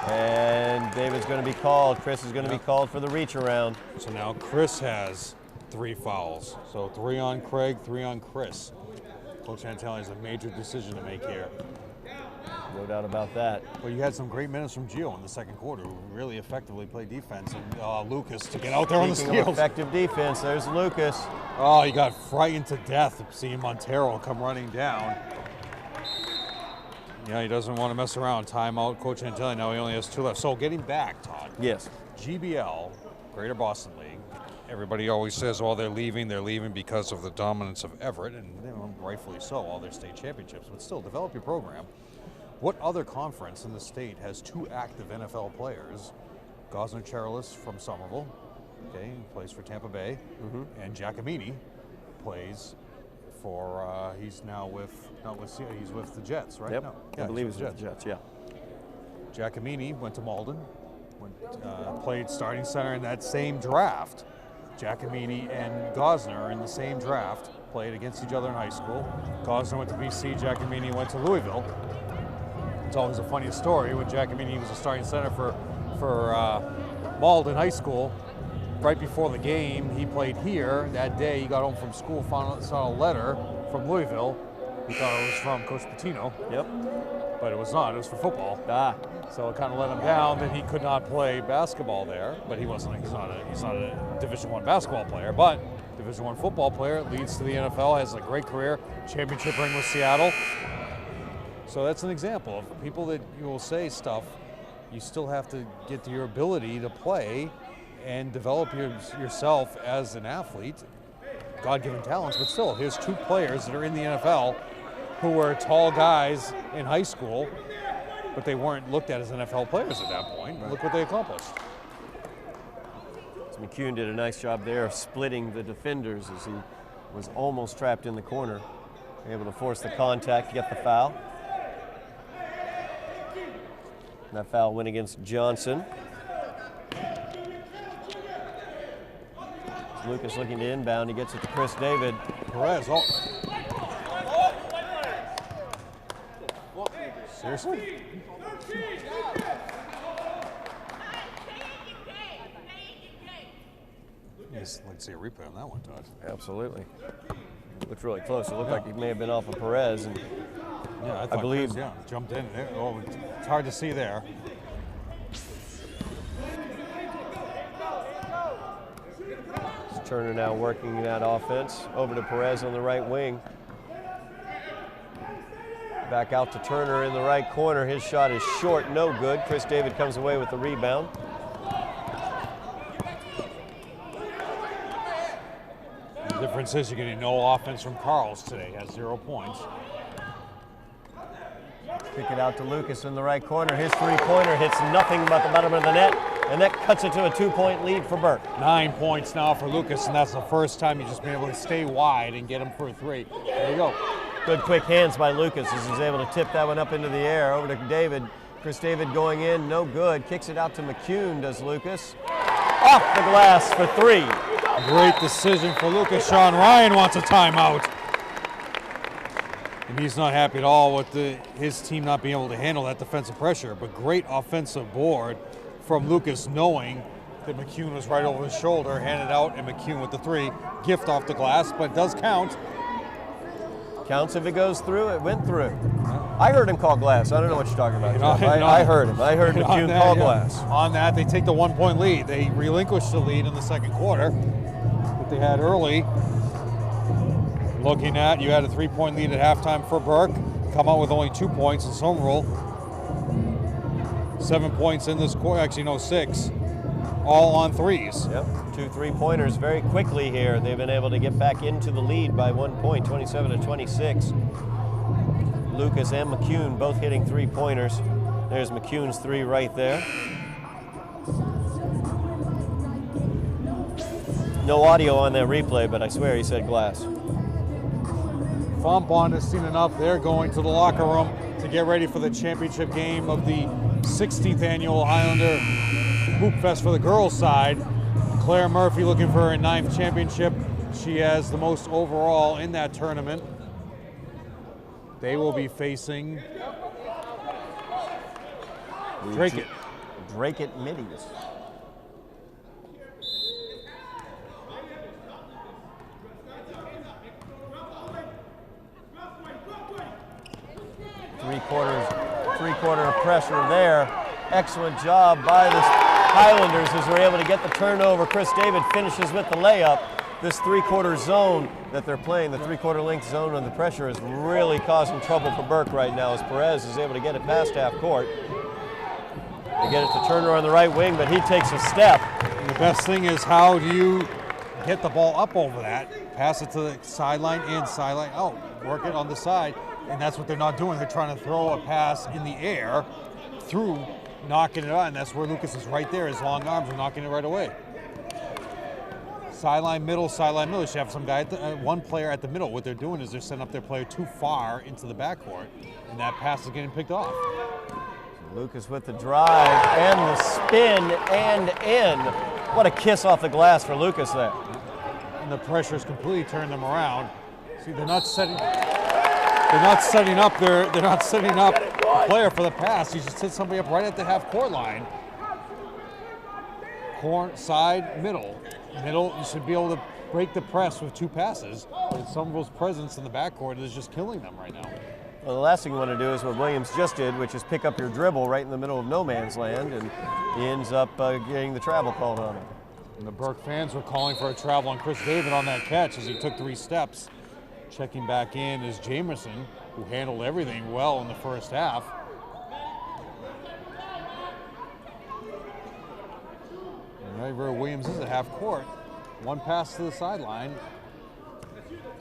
And David's going to be called. Chris is going to be called for the reach around. So now Chris has 3 fouls. So 3 on Craig, 3 on Chris. Coach Antelli has a major decision to make here. No doubt about that. Well, you had some great minutes from Gio in the second quarter, who really effectively played defense. And Lucas to get out there on the Speaking of steals. effective defense, there's Lucas. Oh, he got frightened to death seeing Montero come running down. Yeah, he doesn't want to mess around. Timeout, Coach Antelli. Now he only has 2 left. So getting back, Todd. Yes. GBL, Greater Boston League. Everybody always says, oh, they're leaving because of the dominance of Everett, and rightfully so, all their state championships. But still, develop your program. What other conference in the state has 2 active NFL players? Gosner Charles from Somerville, okay, he plays for Tampa Bay, and Giacomini plays for, he's now with, he's with the Jets, right? Yep. No. I believe he's with the Jets, yeah. Giacomini went to Malden, played starting center in that same draft. Giacomini and Gosner are in the same draft, played against each other in high school. Gosner went to BC, Giacomini went to Louisville. It's always a funny story when Giacomini was a starting center for Malden High School. Right before the game, he played here. That day, he got home from school, saw a letter from Louisville. He thought it was from Coach Patino. Yep. But it was not. It was for football. Ah. So it kind of let him down that he could not play basketball there. But he's not a Division I basketball player. But Division I football player, leads to the NFL, has a great career, championship ring with Seattle. So that's an example of people that you will say stuff. You still have to get to your ability to play and develop yourself as an athlete, God-given talents, but still, here's 2 players that are in the NFL who were tall guys in high school, but they weren't looked at as NFL players at that point. Right. Look what they accomplished. So McCune did a nice job there of splitting the defenders as he was almost trapped in the corner, able to force the contact to get the foul. And that foul went against Johnson. Lucas looking to inbound. He gets it to Chris David. Perez. Oh. Seriously? Yes, let's see a replay on that one, Todd. Absolutely. It looked really close. It looked like he may have been off of Perez. And yeah, I believe. Perez, jumped in there. Oh, it's hard to see there. Turner now working that offense. Over to Perez on the right wing. Back out to Turner in the right corner. His shot is short, no good. Chris David comes away with the rebound. The difference is you're getting no offense from Carls today. Has 0 points. Kick it out to Lucas in the right corner. His 3-pointer hits nothing but the bottom of the net. And that cuts it to a 2-point lead for Burke. 9 points now for Lucas, and that's the first time he's just been able to stay wide and get him for a 3. There you go. Good quick hands by Lucas as he's able to tip that one up into the air. Over to David. Chris David going in, no good. Kicks it out to McCune, does Lucas. Off the glass for 3. Great decision for Lucas. Sean Ryan wants a timeout. And he's not happy at all with his team not being able to handle that defensive pressure, but great offensive board from Lucas, knowing that McCune was right over his shoulder, handed out, and McCune with the 3. Gift off the glass, but it does count. Counts if it goes through, it went through. I heard him call glass. I don't know what you're talking about. I heard him. I heard McCune call glass. On that, they take the 1-point lead. They relinquished the lead in the second quarter that they had early. Looking at, you had a 3-point lead at halftime for Burke. Come out with only 2 points in Somerville. 7 points in this quarter, actually no, 6. All on 3s. Yep, 2 3-pointers very quickly here. They've been able to get back into the lead by 1 point, 27-26. Lucas and McCune both hitting 3-pointers. There's McCune's 3 right there. No audio on that replay, but I swear he said glass. Fontbonne has seen enough. They're going to the locker room to get ready for the championship game of the 16th annual Highlander Hoopfest for the girls' side. Claire Murphy looking for her 9th championship. She has the most overall in that tournament. They will be facing Drake It Middies. Three-quarter pressure there. Excellent job by the Highlanders as they're able to get the turnover. Chris David finishes with the layup. this three-quarter zone that they're playing, the three-quarter length zone under pressure, is really causing trouble for Burke right now as Perez is able to get it past half court. They get it to Turner on the right wing, but he takes a step. And the best thing is, how do you get the ball up over that, pass it to the sideline and sideline out, work it on the side, and that's what they're not doing. They're trying to throw a pass in the air through, knocking it out, and that's where Lucas is right there. His long arms are knocking it right away. Sideline middle, sideline middle. You should have some guy, one player at the middle. What they're doing is they're setting up their player too far into the backcourt, and that pass is getting picked off. Lucas with the drive and the spin and in. What a kiss off the glass for Lucas there. And the pressure has completely turned them around. See, they're not setting up a player for the pass. You just set somebody up right at the half court line. Corner, side, middle. Middle, you should be able to break the press with two passes. And Somerville's presence in the backcourt is just killing them right now. Well, the last thing you want to do is what Williams just did, which is pick up your dribble right in the middle of no man's land, and he ends up getting the travel called on him. And the Burke fans were calling for a travel on Chris David on that catch as he took 3 steps. Checking back in is Jamison, who handled everything well in the first half. And right where Williams is at half court. One pass to the sideline.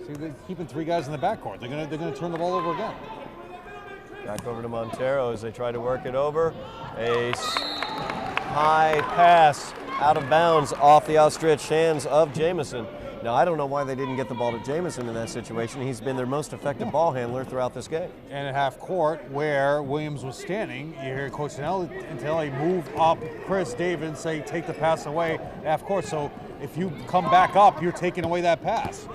See, they're keeping 3 guys in the backcourt. They're gonna turn the ball over again. Back over to Montero as they try to work it over. A high pass out of bounds off the outstretched hands of Jamison. Now, I don't know why they didn't get the ball to Jamison in that situation. He's been their most effective ball handler throughout this game. And at half court, where Williams was standing, you hear Coach Antelli move up Chris David, say, take the pass away at half court. So if you come back up, you're taking away that pass.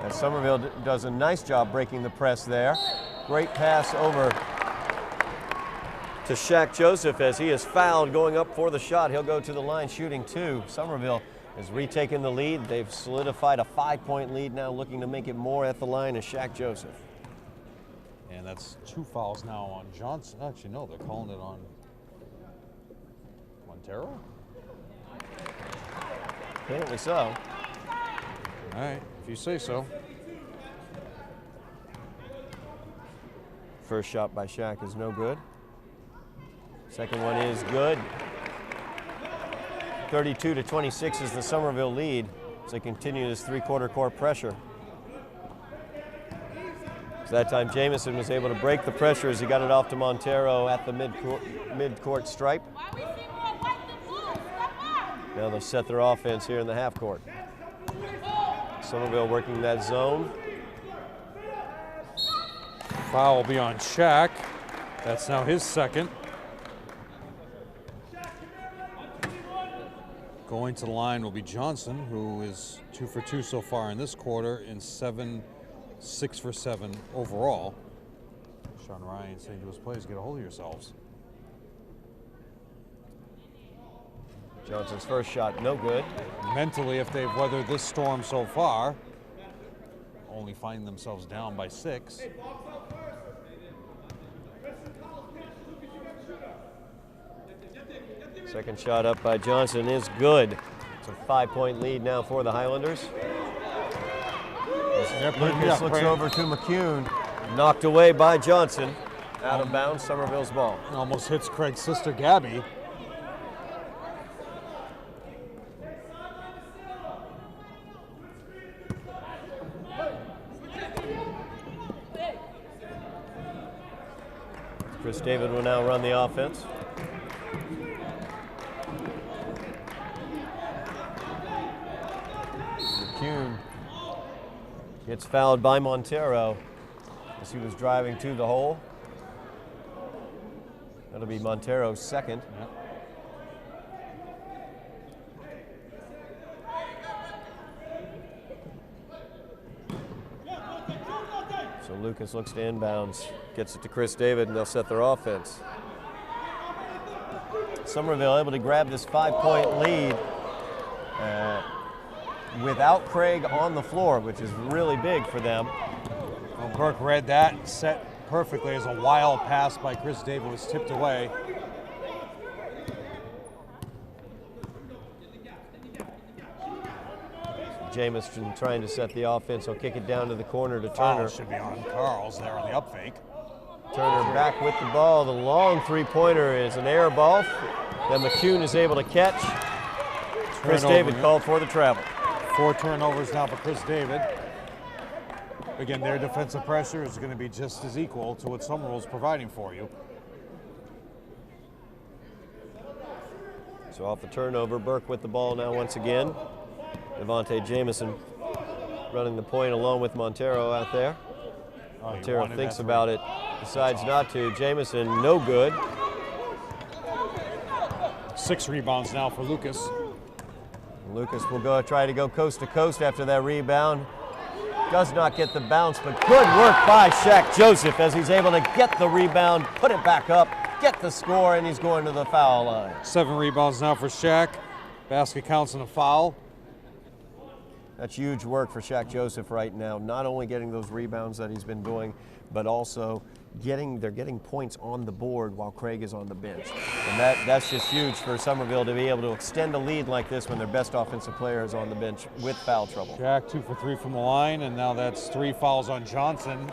And Somerville does a nice job breaking the press there. Great pass over to Shaq Joseph as he is fouled going up for the shot. He'll go to the line shooting 2. Somerville has retaken the lead. They've solidified a 5-point lead now, looking to make it more at the line as Shaq Joseph. And that's 2 fouls now on Johnson. Actually, no, they're calling it on Montero? Apparently so. All right, if you say so. First shot by Shaq is no good. Second one is good. 32-26 is the Somerville lead as they continue this three-quarter court pressure. So that time Jamison was able to break the pressure as he got it off to Montero at the mid-court stripe. Now they'll set their offense here in the half court. Somerville working that zone. Foul will be on Shaq. That's now his second. Going to the line will be Johnson, who is 2 for 2 so far in this quarter and 6 for 7 overall. Sean Ryan saying to his players, get a hold of yourselves. Johnson's first shot, no good. Mentally, if they've weathered this storm so far, only finding themselves down by 6. Second shot up by Johnson is good. It's a 5-point lead now for the Highlanders. Lucas looks over to McCune. Knocked away by Johnson. Out of bounds, Somerville's ball. Almost hits Craig's sister, Gabby. Chris David will now run the offense. McCune gets fouled by Montero as he was driving to the hole. That'll be Montero's second. Yep. So Lucas looks to inbounds, gets it to Chris David, and they'll set their offense. Somerville able to grab this 5-point lead without Craig on the floor, which is really big for them. Well, Burke read that set perfectly as a wild pass by Chris David was tipped away. Jamison trying to set the offense. He'll kick it down to the corner to Foul Turner. should be on Carls there on the up fake. Turner back with the ball. The long three-pointer is an air ball that McCune is able to catch. Chris David called for the travel. 4 turnovers now for Chris David. Again, their defensive pressure is going to be just as equal to what Somerville's providing for you. So off the turnover, Burke with the ball now once again. Devontae Jamison running the point along with Montero out there. Montero thinks about it, decides not to. Jamison, no good. 6 rebounds now for Lucas. Lucas will try to go coast to coast after that rebound. Does not get the bounce, but good work by Shaq Joseph as he's able to get the rebound, put it back up, get the score, and he's going to the foul line. 7 rebounds now for Shaq. Basket counts and a foul. That's huge work for Shaq Joseph right now, not only getting those rebounds that he's been doing, but also they're getting points on the board while Craig is on the bench. And that's just huge for Somerville to be able to extend a lead like this when their best offensive player is on the bench with foul trouble. Shaq 2 for 3 from the line, and now that's 3 fouls on Johnson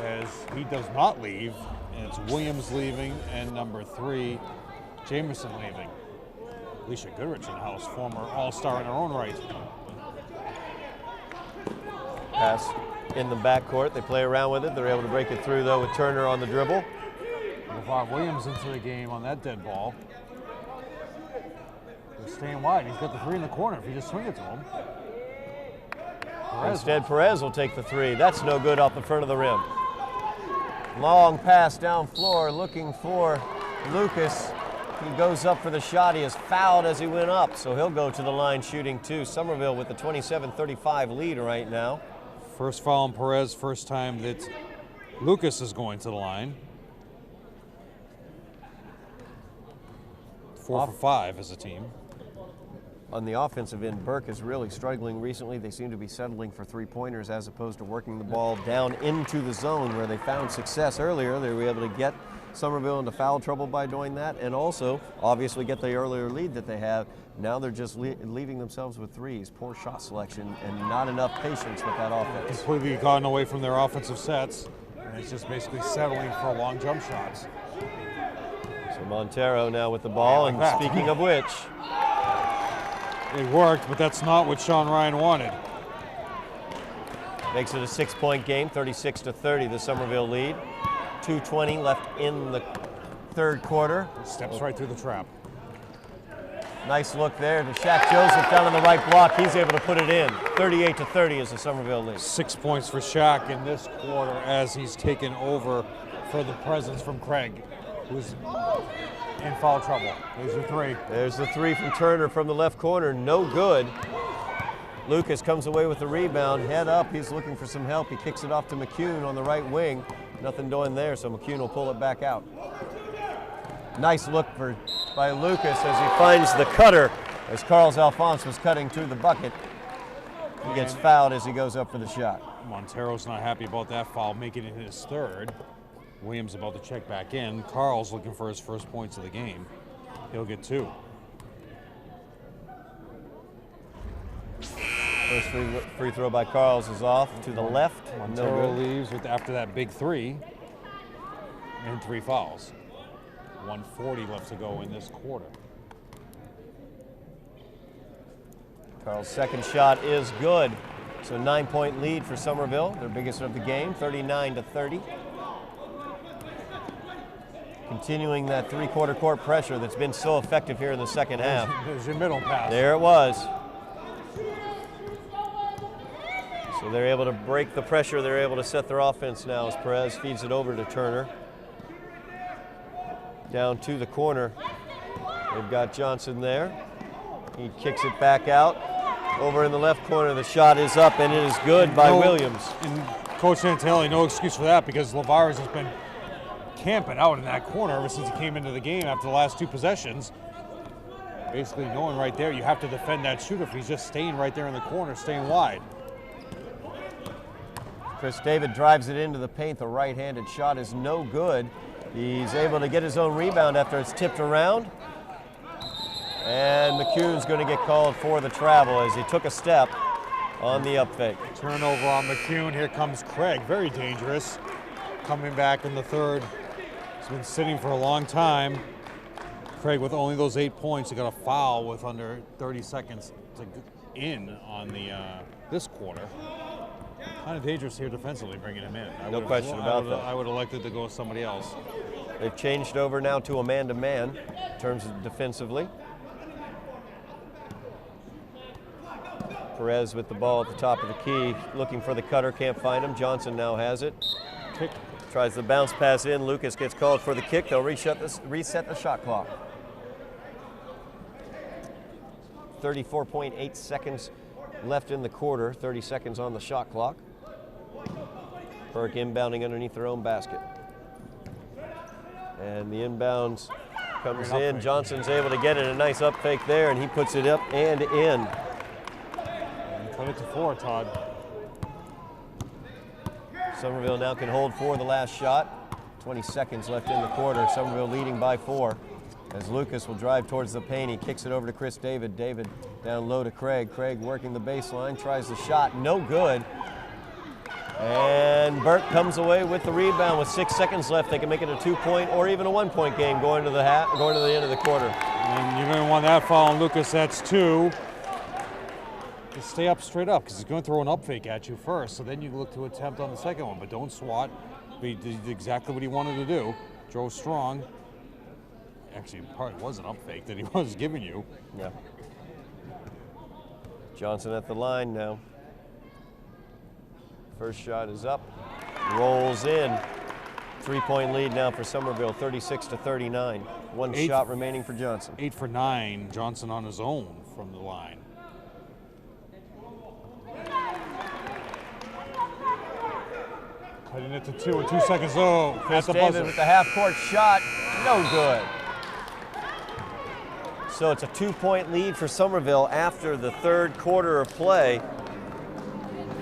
as he does not leave. And it's Williams leaving and number 3, Jamison leaving. Alicia Goodrich in the house, former All-Star in her own right. Pass in the backcourt. They play around with it. They're able to break it through, though, with Turner on the dribble. LeVar Williams into the game on that dead ball. They're staying wide. He's got the 3 in the corner if you just swing it to him. Instead, Perez will take the 3. That's no good off the front of the rim. Long pass down floor looking for Lucas. He goes up for the shot. He is fouled as he went up, so he'll go to the line shooting 2. Somerville with the 27-35 lead right now. First foul on Perez, first time that Lucas is going to the line. 4 for 5 as a team. On the offensive end, Burke is really struggling recently. They seem to be settling for 3-pointers as opposed to working the ball down into the zone where they found success earlier. They were able to get Somerville into foul trouble by doing that, and also obviously get the earlier lead that they have. Now they're just leaving themselves with 3s. Poor shot selection and not enough patience with that offense. Completely gotten away from their offensive sets, and it's just basically settling for long jump shots. So Montero now with the ball, and speaking of which, it worked, but that's not what Sean Ryan wanted. Makes it a 6-point game, 36-30, the Somerville lead. 2:20 left in the third quarter. Steps right through the trap. Nice look there to Shaq Joseph down on the right block. He's able to put it in. 38-30 is the Somerville lead. 6 points for Shaq in this quarter as he's taken over for the presence from Craig, who's in foul trouble. There's your 3. There's the 3 from Turner from the left corner. No good. Lucas comes away with the rebound. Head up. He's looking for some help. He kicks it off to McCune on the right wing. Nothing doing there, so McCune will pull it back out. Nice look by Lucas as he finds the cutter as Carlos Alphonse was cutting to the bucket. He gets fouled as he goes up for the shot. Montero's not happy about that foul, making it his 3rd. Williams about to check back in. Carl's looking for his first points of the game. He'll get 2. First free throw by Carls is off to the left. Montero leaves after that big 3 and 3 fouls. 1:40 left to go in this quarter. Carl's second shot is good. So 9-point lead for Somerville, their biggest of the game, 39-30. Continuing that 3-quarter court pressure that's been so effective here in the second half. There's your middle pass. There it was. So they're able to break the pressure. They're able to set their offense now as Perez feeds it over to Turner. Down to the corner. They've got Johnson there. He kicks it back out. Over in the left corner, the shot is up, and it is good by Williams. And Coach Santinelli, no excuse for that because LeVar has been camping out in that corner ever since he came into the game after the last 2 possessions. Basically knowing right there, you have to defend that shooter if he's just staying right there in the corner, staying wide. Chris David drives it into the paint. The right-handed shot is no good. He's able to get his own rebound after it's tipped around. And McCune's going to get called for the travel as he took a step. on the up fake. Turnover on McCune. Here comes Craig, very dangerous. Coming back in the third. He's been sitting for a long time. Craig with only those 8 points. He got a foul with under 30 seconds to in on the this quarter. Kind of dangerous here defensively, bringing him in. No question about that. I would have elected to go with somebody else. They've changed over now to a man-to-man in terms of defensively. Perez with the ball at the top of the key, looking for the cutter, can't find him. Johnson now has it. Kick. Tries the bounce pass in. Lucas gets called for the kick. They'll reset the shot clock. 34.8 seconds left in the quarter, 30 seconds on the shot clock. Burke inbounding underneath their own basket. And the inbounds comes in. Johnson's able to get it, a nice up fake there, and he puts it up and in. Cut it to 4, Todd. Somerville now can hold for the last shot. 20 seconds left in the quarter. Somerville leading by 4. As Lucas will drive towards the paint, he kicks it over to Chris David. David down low to Craig. Craig working the baseline, tries the shot, no good. And Burke comes away with the rebound with 6 seconds left. They can make it a 2-point or even a 1-point game going to the end of the quarter. And you're going to want that foul on Lucas. That's 2. Just stay up straight up because he's going to throw an up fake at you first. So then you look to attempt on the second one, but don't swat. He did exactly what he wanted to do. Drove strong. Actually, it probably was an up fake that he was giving you. Yeah. Johnson at the line now. First shot is up, rolls in. 3-point lead now for Somerville, 36-39. One shot remaining for Johnson. 8 for 9, Johnson on his own from the line. Cutting it to 2 in 2 seconds. Oh, Chris David with the half-court shot, no good. So it's a 2-point lead for Somerville after the third quarter of play.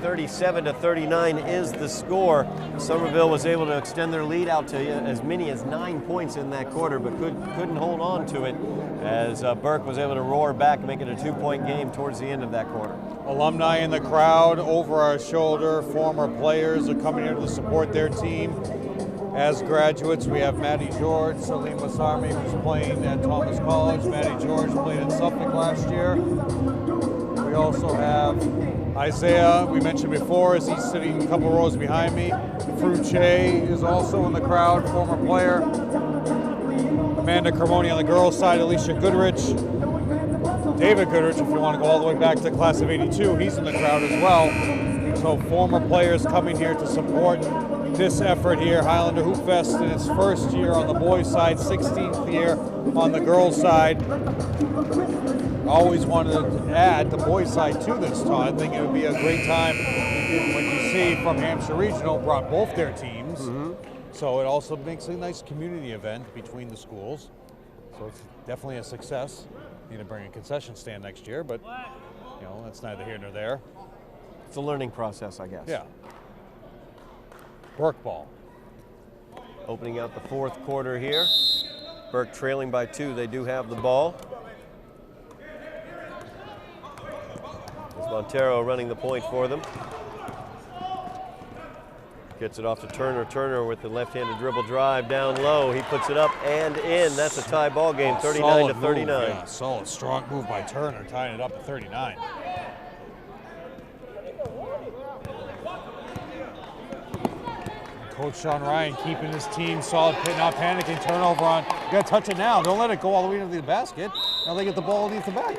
37-39 is the score. Somerville was able to extend their lead out to as many as 9 points in that quarter, but couldn't hold on to it as Burke was able to roar back and make it a 2-point game towards the end of that quarter. Alumni in the crowd, over our shoulder, former players are coming here to support their team. As graduates, we have Maddie George, Salim Masarmi, who's playing at Thomas College. Maddie George played in Suffolk last year. We also have Isaiah, we mentioned before, as he's sitting a couple rows behind me. Fruche is also in the crowd, former player. Amanda Carmoni on the girls' side, Alicia Goodrich. David Goodrich, if you want to go all the way back to the class of 82, he's in the crowd as well. So former players coming here to support this effort here, Highlander Hoopfest in its first year on the boys' side, 16th year on the girls' side. Always wanted to add the boys' side to this, Todd. I think it would be a great time when you see from Hampshire Regional brought both their teams. So it also makes a nice community event between the schools. So it's definitely a success. Need to bring a concession stand next year, but you know, that's neither here nor there. It's a learning process, I guess. Yeah. Burke ball. Opening out the fourth quarter here. Burke trailing by 2. They do have the ball. It's Montero running the point for them. Gets it off to Turner. Turner with the left-handed dribble drive down low. He puts it up and in. That's a tie ball game, 39-39. Yeah, solid, strong move by Turner, tying it up to 39. Coach Sean Ryan keeping his team solid, not panicking, turnover on. You gotta touch it now. Don't let it go all the way into the basket. Now they get the ball underneath the back.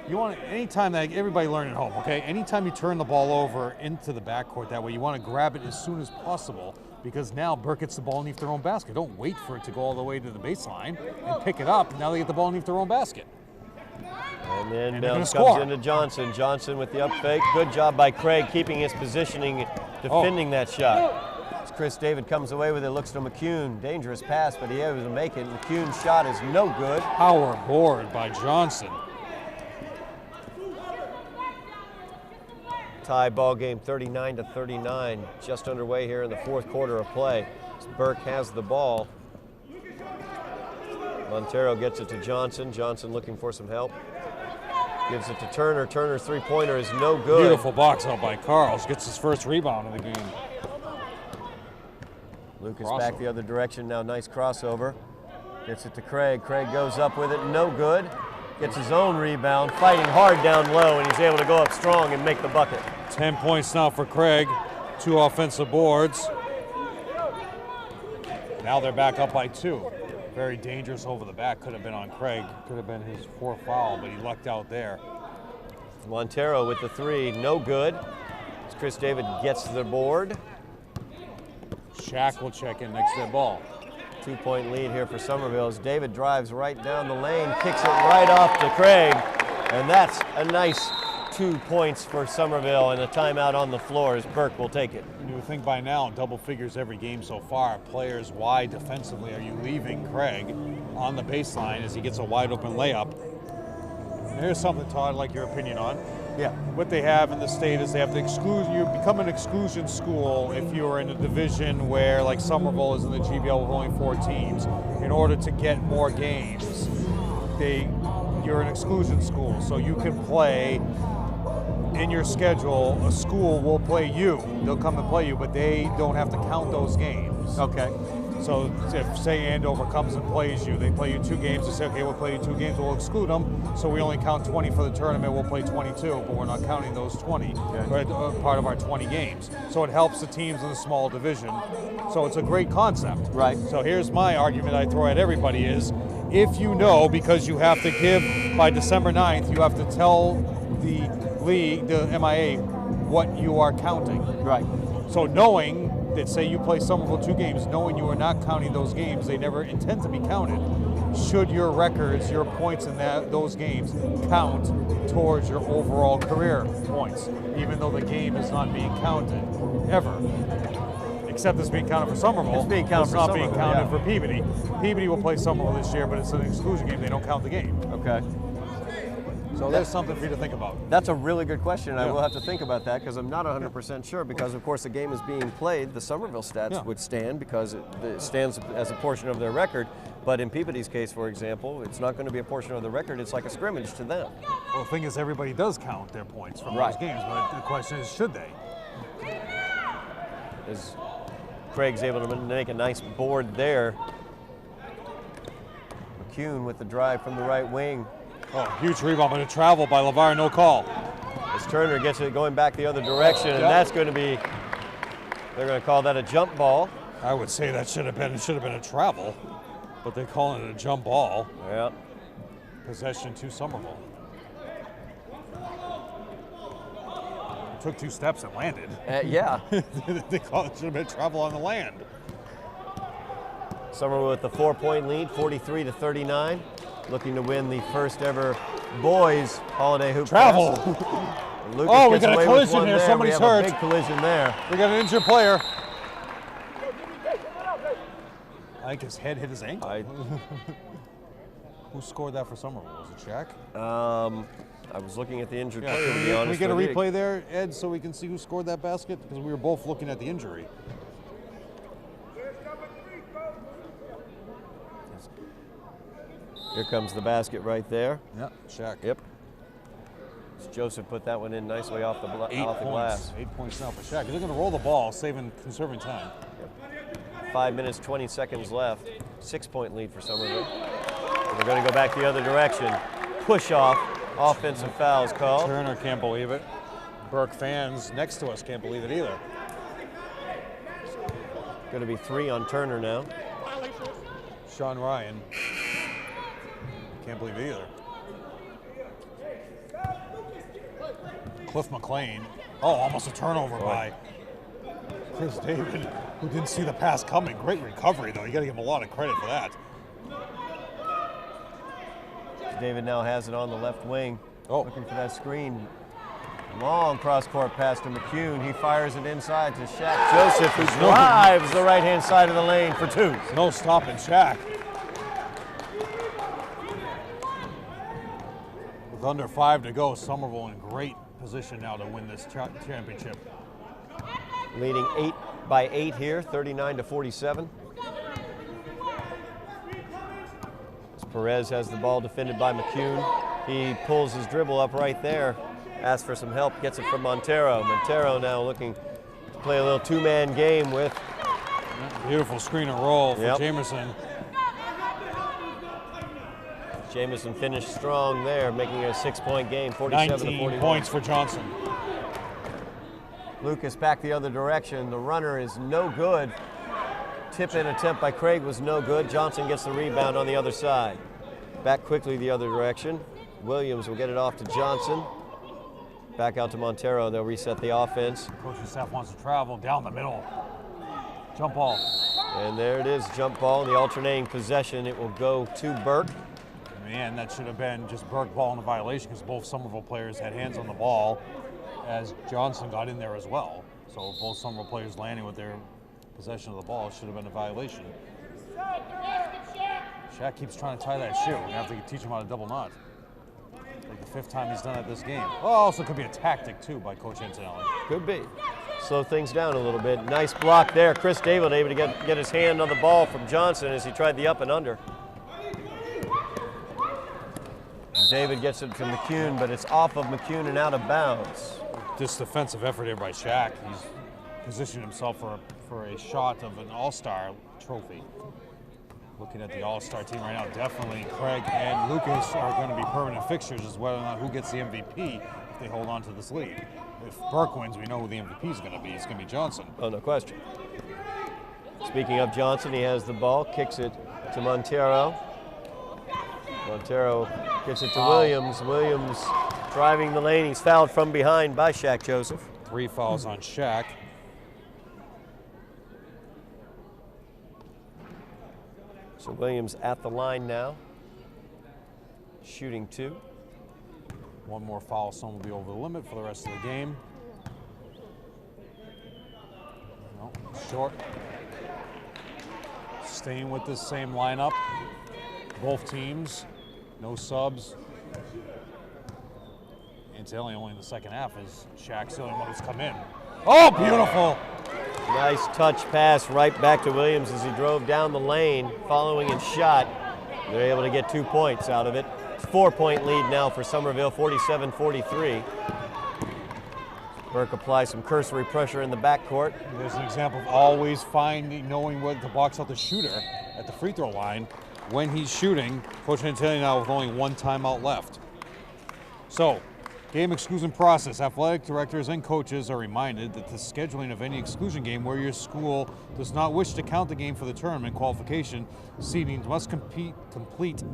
You want to, anytime that, everybody learn at home, okay? Anytime you turn the ball over into the backcourt that way, you want to grab it as soon as possible because now Burke gets the ball underneath their own basket. Don't wait for it to go all the way to the baseline and pick it up. Now they get the ball underneath their own basket. And then bounce comes into Johnson. Johnson with the up fake. Good job by Craig keeping his positioning, defending that shot. As Chris David comes away with it, looks to McCune. Dangerous pass, but he able to make it. McCune's shot is no good. Power board by Johnson. Tie ball game, 39-39. Just underway here in the fourth quarter of play. As Burke has the ball. Montero gets it to Johnson. Johnson looking for some help. Gives it to Turner. Turner's three-pointer is no good. Beautiful box out by Carls. Gets his first rebound of the game. Lucas Crossover. back the other direction now. Nice crossover. Gets it to Craig. Craig goes up with it. No good. Gets his own rebound. Fighting hard down low, and he's able to go up strong and make the bucket. 10 points now for Craig. 2 offensive boards. Now they're back up by 2. Very dangerous over the back. Could have been on Craig. Could have been his 4th foul, but he lucked out there. Montero with the 3. No good. As Chris David gets the board. Shaq will check in next to the ball. 2-point lead here for Somerville as David drives right down the lane, kicks it right off to Craig, and that's a nice 2 points for Somerville, and a timeout on the floor as Burke will take it. You would think by now, double figures every game so far. Players, why defensively are you leaving Craig on the baseline as he gets a wide open layup? And here's something, Todd, I'd like your opinion on. Yeah. What they have in the state is they have to exclude, you become an exclusion school if you're in a division where, like Somerville is in the GBL with only 4 teams. In order to get more games, you're an exclusion school, so you can play in your schedule. A school will play you. They'll come and play you, but they don't have to count those games. Okay. So if, say, Andover comes and plays you, they play you 2 games, they say, okay, we'll play you 2 games, we'll exclude them, so we only count 20 for the tournament, we'll play 22, but we're not counting those 20, right, part of our 20 games. So it helps the teams in the small division. So it's a great concept. Right. So here's my argument I throw at everybody is, if you know, because you have to give, by December 9th, you have to tell the league, the MIA, what you are counting. Right. So knowing that, say you play Somerville 2 games, knowing you are not counting those games, they never intend to be counted, should your records, your points in those games count towards your overall career points, even though the game is not being counted, ever. Except it's being counted for Somerville. It's being counted it's for not Somerville, being counted yeah. for Peabody. Peabody will play Somerville this year, but it's an exclusion game. They don't count the game. Okay. So there's something for you to think about. That's a really good question. I Yeah. will have to think about that because I'm not 100% sure because, of course, the game is being played. The Somerville stats Yeah. would stand because it stands as a portion of their record. But in Peabody's case, for example, it's not going to be a portion of the record. It's like a scrimmage to them. Well, the thing is, everybody does count their points from Right. those games, but the question is, should they? As Craig's able to make a nice board there. McCune with the drive from the right wing. Oh, huge rebound, but a travel by LeVar, no call. As Turner gets it going back the other direction, and that's going to be, they're going to call that a jump ball. I would say that should have been a travel, but they're calling it a jump ball. Yeah. Possession to Somerville. Took 2 steps and landed. Yeah. They call it should have been travel on the land. Somerville with the 4-point lead, 43-39. Looking to win the first ever boys holiday hoop Travel. Lucas Oh, we gets got a away with collision one here. there. Somebody's we have hurt. A big collision there. We got an injured player. I think his head hit his ankle. Who scored that for Somerville? Was it Shaq? I was looking at the injured Yeah, player, to be honest. can we get a with you. replay there, Ed, so we can see who scored that basket? Because we were both looking at the injury. Here comes the basket right there. Yeah, Shaq. Yep. Joseph put that one in nicely off the, 8 off the points. glass. 8 points now for Shaq. He's looking to roll the ball, conserving time. 5 minutes, 20 seconds left. 6-point lead for Somerville. We're going to go back the other direction. Push off. Offensive fouls called. Turner can't believe it. Burke fans next to us can't believe it either. Going to be 3 on Turner now. Sean Ryan can't believe it either. Cliff McLean. Oh, almost a turnover by Chris David, who didn't see the pass coming. Great recovery, though. You got to give him a lot of credit for that. David now has it on the left wing. Oh. Looking for that screen. Long cross-court pass to McCune. He fires it inside to Shaq Joseph, who drives the right-hand side of the lane for 2. No stopping Shaq. With under 5 to go, Somerville in great position now to win this championship. Leading 8 here, 39-47. As Perez has the ball defended by McCune. He pulls his dribble up right there, asks for some help, gets it from Montero. Montero now looking to play a little two-man game with. Beautiful screen and roll for Jamerson. Jameson finished strong there, making it a 6-point game, 47 to 41. 19 points for Johnson. Lucas back the other direction. The runner is no good. Tip-in attempt by Craig was no good. Johnson gets the rebound on the other side. Back quickly the other direction. Williams will get it off to Johnson. Back out to Montero. They'll reset the offense. Coaching staff wants to travel down the middle. Jump ball. And there it is, jump ball. In the alternating possession, it will go to Burke. Man, that should have been just Burke ball in a violation because both Somerville players had hands on the ball as Johnson got in there as well. So both Somerville players landing with their possession of the ball should have been a violation. Shaq keeps trying to tie that shoe. We're going to have to teach him how to double knot. Like the 5th time he's done it this game. Oh, also could be a tactic too by Coach Antonelli. Could be. Slow things down a little bit. Nice block there. Chris David able to get his hand on the ball from Johnson as he tried the up and under. David gets it to McCune, but it's off of McCune and out of bounds. This defensive effort here by Shaq. He's positioned himself for a shot of an All-Star trophy. Looking at the All-Star team right now, definitely Craig and Lucas are going to be permanent fixtures as whether or not who gets the MVP if they hold on to this lead. If Burke wins, we know who the MVP is going to be. It's going to be Johnson. Oh, no question. Speaking of Johnson, he has the ball, kicks it to Montero. Montero gets it to Williams. Williams driving the lane. He's fouled from behind by Shaq Joseph. 3 fouls on Shaq. So Williams at the line now, shooting 2. 1 more foul, someone will be over the limit for the rest of the game. No, short. Staying with this same lineup. Both teams, no subs. Antilli only in the second half as Shaq's the only one who's come in. Oh, beautiful! Nice touch pass right back to Williams as he drove down the lane, following his shot. They're able to get 2 points out of it. 4-point lead now for Somerville, 47-43. Burke applies some cursory pressure in the backcourt. There's an example of always knowing where to box out the shooter at the free throw line when he's shooting. Coach Antilli now with only 1 timeout left. So, game exclusion process. Athletic directors and coaches are reminded that the scheduling of any exclusion game where your school does not wish to count the game for the tournament qualification, seedings must complete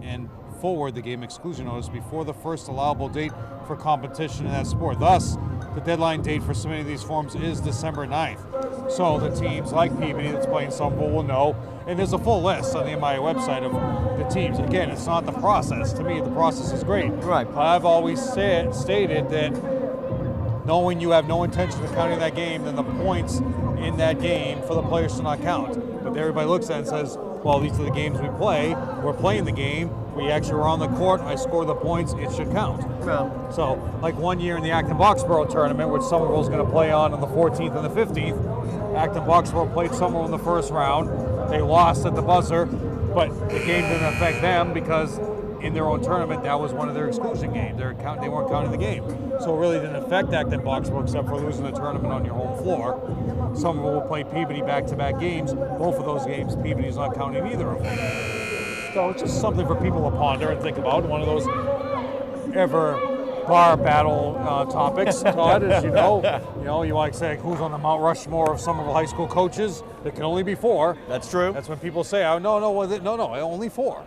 and forward the game exclusion notice before the first allowable date for competition in that sport. Thus, the deadline date for submitting these forms is December 9th. So the teams like Peabody that's playing Somerville will know, and there's a full list on the MIA website of the teams. Again, it's not the process. To me, the process is great. Right. But I've always stated that knowing you have no intention of counting that game, then the points in that game for the players to not count. But everybody looks at it and says, well, these are the games we play. We're playing the game. We actually were on the court. I score the points. It should count. Well, So, like one year in the Acton-Boxborough tournament, which Somerville's going to play on the 14th and the 15th, Acton-Boxborough played Somerville in the first round. They lost at the buzzer, but the game didn't affect them because in their own tournament, that was one of their exclusion games. They weren't counting the game. So it really didn't affect Acton-Boxborough except for losing the tournament on your home floor. Somerville will play Peabody back-to-back games. Both of those games, Peabody's not counting either of them. So it's just something for people to ponder and think about. One of those ever bar battle topics, Todd, as you know, you like say who's on the Mount Rushmore of Somerville High School coaches. There can only be 4. that's true. That's when people say, oh, no, only 4.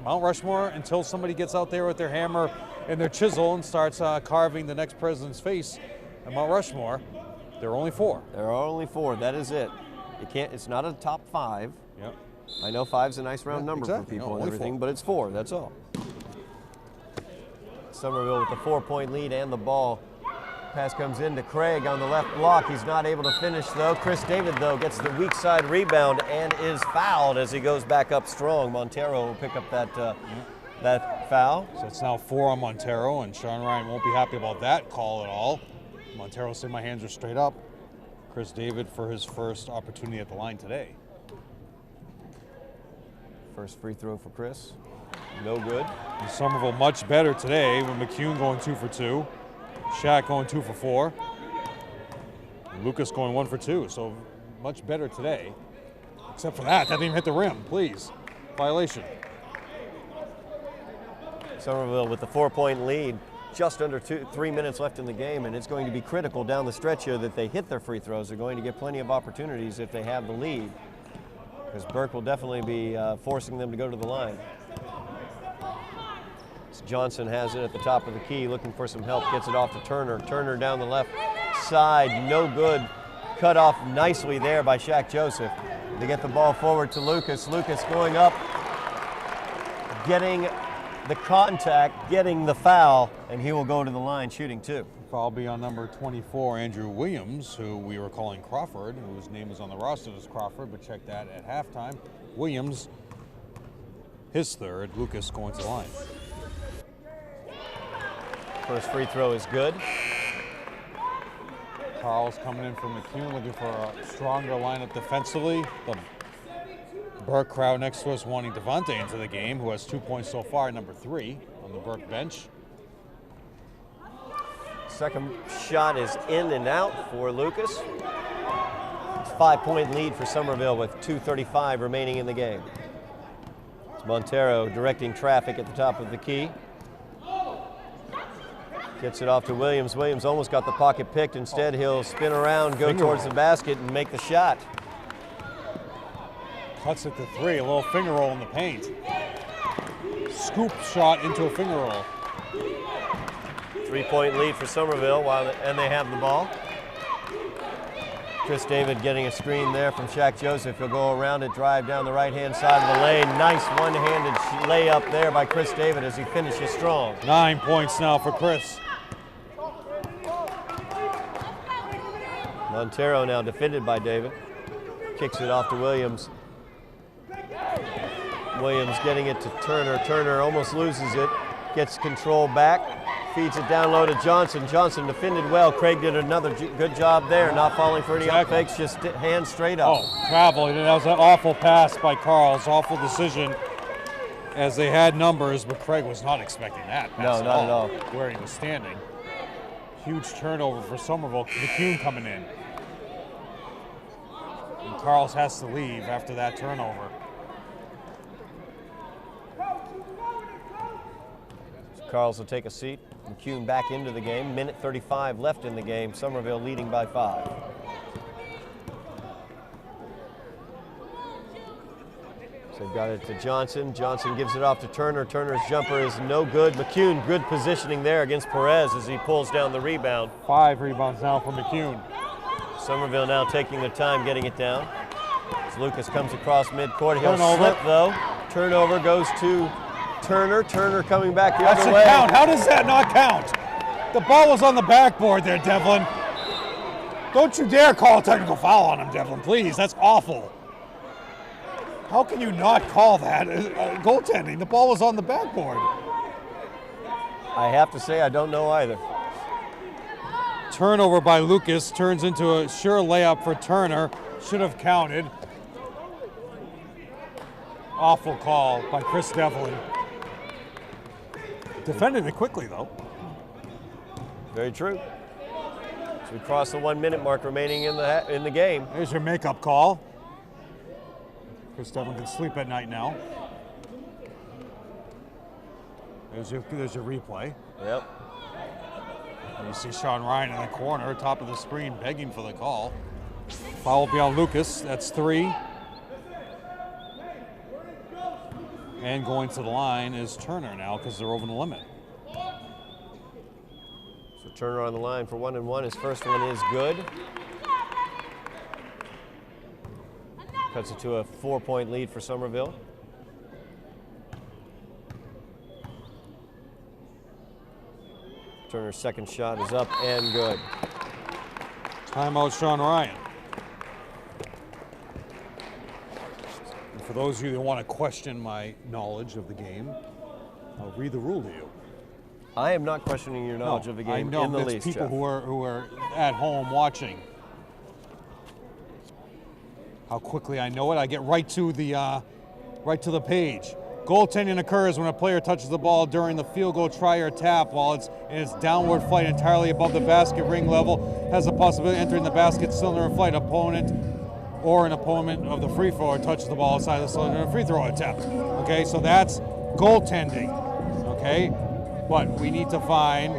Mount Rushmore until somebody gets out there with their hammer and their chisel and starts carving the next president's face at Mount Rushmore. There are only 4. There are only 4. That is it. It's not a top 5. Yep. I know 5's a nice round number exactly. for people No, and only everything, 4. but it's 4. That's all. Somerville with the 4-point lead and the ball. Pass comes in to Craig on the left block. He's not able to finish, though. Chris David, though, gets the weak side rebound and is fouled as he goes back up strong. Montero will pick up that foul. So it's now 4 on Montero, and Sean Ryan won't be happy about that call at all. Montero said my hands are straight up. Chris David for his first opportunity at the line today. First free throw for Chris. No good. And Somerville much better today with McCune going 2 for 2. Shaq going 2 for 4. And Lucas going 1 for 2. So much better today. Except for that didn't even hit the rim, please. Violation. Somerville with the 4-point lead. Just under 3 minutes left in the game, and it's going to be critical down the stretch here that they hit their free throws. They're going to get plenty of opportunities if they have the lead, because Burke will definitely be forcing them to go to the line. So Johnson has it at the top of the key, looking for some help, gets it off to Turner. Turner down the left side, no good. Cut off nicely there by Shaq Joseph. They get the ball forward to Lucas. Lucas going up, getting the contact, getting the foul, and he will go to the line shooting 2. Foul be on number 24, Andrew Williams, who we were calling Crawford, whose name is on the roster as Crawford, but check that at halftime. Williams, his third. Lucas going to the line. First free throw is good. Carl's coming in for McCune, looking for a stronger lineup defensively. The Burke crowd next to us wanting Devontae into the game, who has 2 points so far, number 3 on the Burke bench. Second shot is in and out for Lucas. It's a 5-point lead for Somerville with 2:35 remaining in the game. It's Montero directing traffic at the top of the key. Gets it off to Williams. Williams almost got the pocket picked. Instead, he'll spin around, go towards the basket, and make the shot. Cuts it to 3, a little finger roll in the paint. Scoop shot into a finger roll. 3-point lead for Somerville, and they have the ball. Chris David getting a screen there from Shaq Joseph. He'll go around it, drive down the right-hand side of the lane. Nice one-handed layup there by Chris David as he finishes strong. 9 points now for Chris. Montero now defended by David. Kicks it off to Williams. Williams getting it to Turner. Turner almost loses it. Gets control back. Feeds it down low to Johnson. Johnson defended well. Craig did another good job there, not falling for any up fakes, just hands straight up. Oh, travel. That was an awful pass by Carl's. Awful decision as they had numbers, but Craig was not expecting that pass No, not at all. Where he was standing. Huge turnover for Somerville. McCune coming in. And Carl's has to leave after that turnover. Carls will take a seat. McCune back into the game. Minute 35 left in the game. Somerville leading by 5. So they've got it to Johnson. Johnson gives it off to Turner. Turner's jumper is no good. McCune, good positioning there against Perez as he pulls down the rebound. 5 rebounds now for McCune. Somerville now taking their time getting it down. As Lucas comes across midcourt, he'll slip though. Turnover goes to Turner. Turner coming back the other way. Count. How does that not count? The ball was on the backboard there, Devlin. Don't you dare call a technical foul on him, Devlin, please. That's awful. How can you not call that goaltending? The ball was on the backboard. I have to say I don't know either. Turnover by Lucas turns into a sure layup for Turner. Should have counted. Awful call by Chris Devlin. Defended it quickly, though. Very true. So we cross the 1 minute mark remaining in the game. There's your makeup call. Chris Devlin can sleep at night now. There's your replay. Yep. And you see Sean Ryan in the corner, top of the screen, begging for the call. Foul beyond Lucas. That's 3. And going to the line is Turner now because they're over the limit. So Turner on the line for 1 and 1. His first one is good. Cuts it to a 4-point lead for Somerville. Turner's second shot is up and good. Timeout, Sean Ryan. And for those of you that want to question my knowledge of the game, I'll read the rule to you. I am not questioning your knowledge of the game I know, in the it's least, people Jeff. who are at home watching. How quickly I know it. I get right to the page. Goaltending occurs when a player touches the ball during the field goal try or tap while it's in its downward flight entirely above the basket ring level, has the possibility of entering the basket cylinder in flight. Opponent or an opponent of the free thrower touches the ball outside the cylinder in a free throw attempt. Okay, so that's goaltending. Okay, but we need to find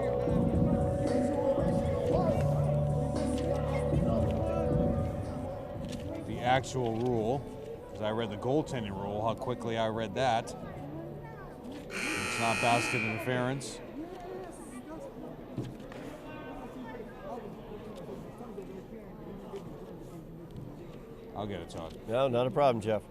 the actual rule, because I read the goaltending rule, how quickly I read that. It's not basket interference. I'll get it, Todd. No, not a problem, Jeff.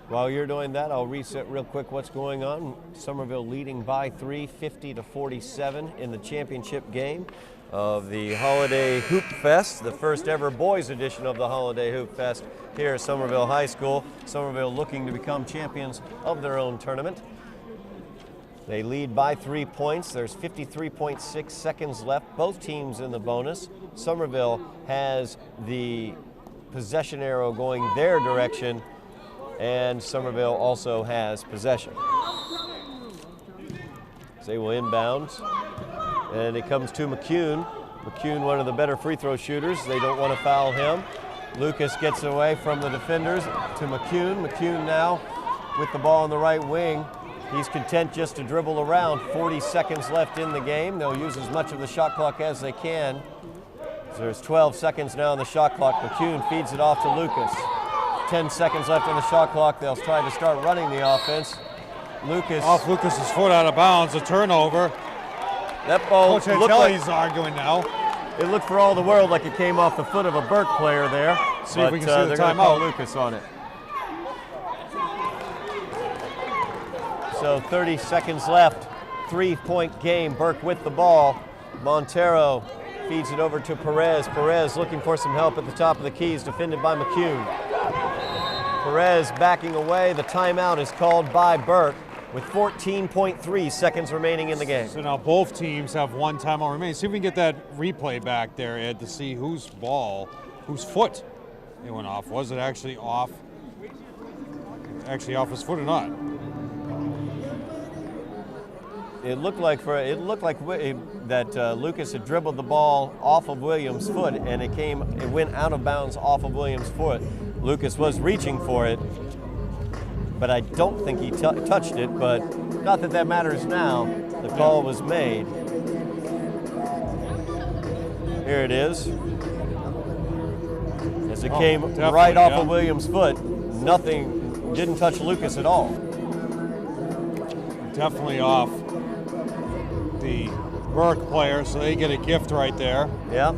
While you're doing that, I'll reset real quick what's going on. Somerville leading by 3, 50-47 in the championship game of the Holiday Hoop Fest, the first ever boys edition of the Holiday Hoop Fest here at Somerville High School. Somerville looking to become champions of their own tournament. They lead by 3 points. There's 53.6 seconds left. Both teams in the bonus. Somerville has the possession arrow going their direction, and Somerville also has possession. They will inbounds, and it comes to McCune. McCune, one of the better free throw shooters. They don't want to foul him. Lucas gets away from the defenders to McCune. McCune now with the ball on the right wing. He's content just to dribble around. 40 seconds left in the game. They'll use as much of the shot clock as they can. There's 12 seconds now on the shot clock. McCune feeds it off to Lucas. 10 seconds left on the shot clock. They'll try to start running the offense. Lucas. Off Lucas's foot, out of bounds, a turnover. That ball Coach looked like, he's arguing now. it looked for all the world like it came off the foot of a Burke player there. See if we can see the they're going to timeout. call Lucas on it. So 30 seconds left. 3-point game. Burke with the ball. Montero feeds it over to Perez. Perez looking for some help at the top of the keys, defended by McCune. Perez backing away. The timeout is called by Burke with 14.3 seconds remaining in the game. So now both teams have one timeout remaining. See if we can get that replay back there, Ed, to see whose foot it went off. Was it actually off his foot or not? It looked like that Lucas had dribbled the ball off of Williams' foot, and it went out of bounds off of Williams' foot. Lucas was reaching for it, but I don't think he touched it. But not that that matters now. The call was made. Here it is. As it came right off of Williams' foot, nothing, didn't touch Lucas at all. Definitely off the Burke player, so they get a gift right there. Yeah.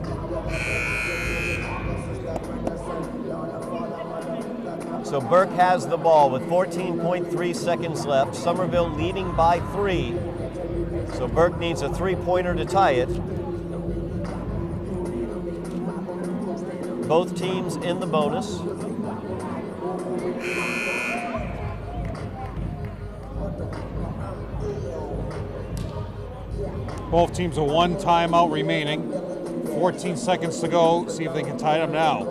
So Burke has the ball with 14.3 seconds left. Somerville leading by 3. So Burke needs a 3-pointer to tie it. Both teams in the bonus. Both teams have one timeout remaining. 14 seconds to go. See if they can tie it up now.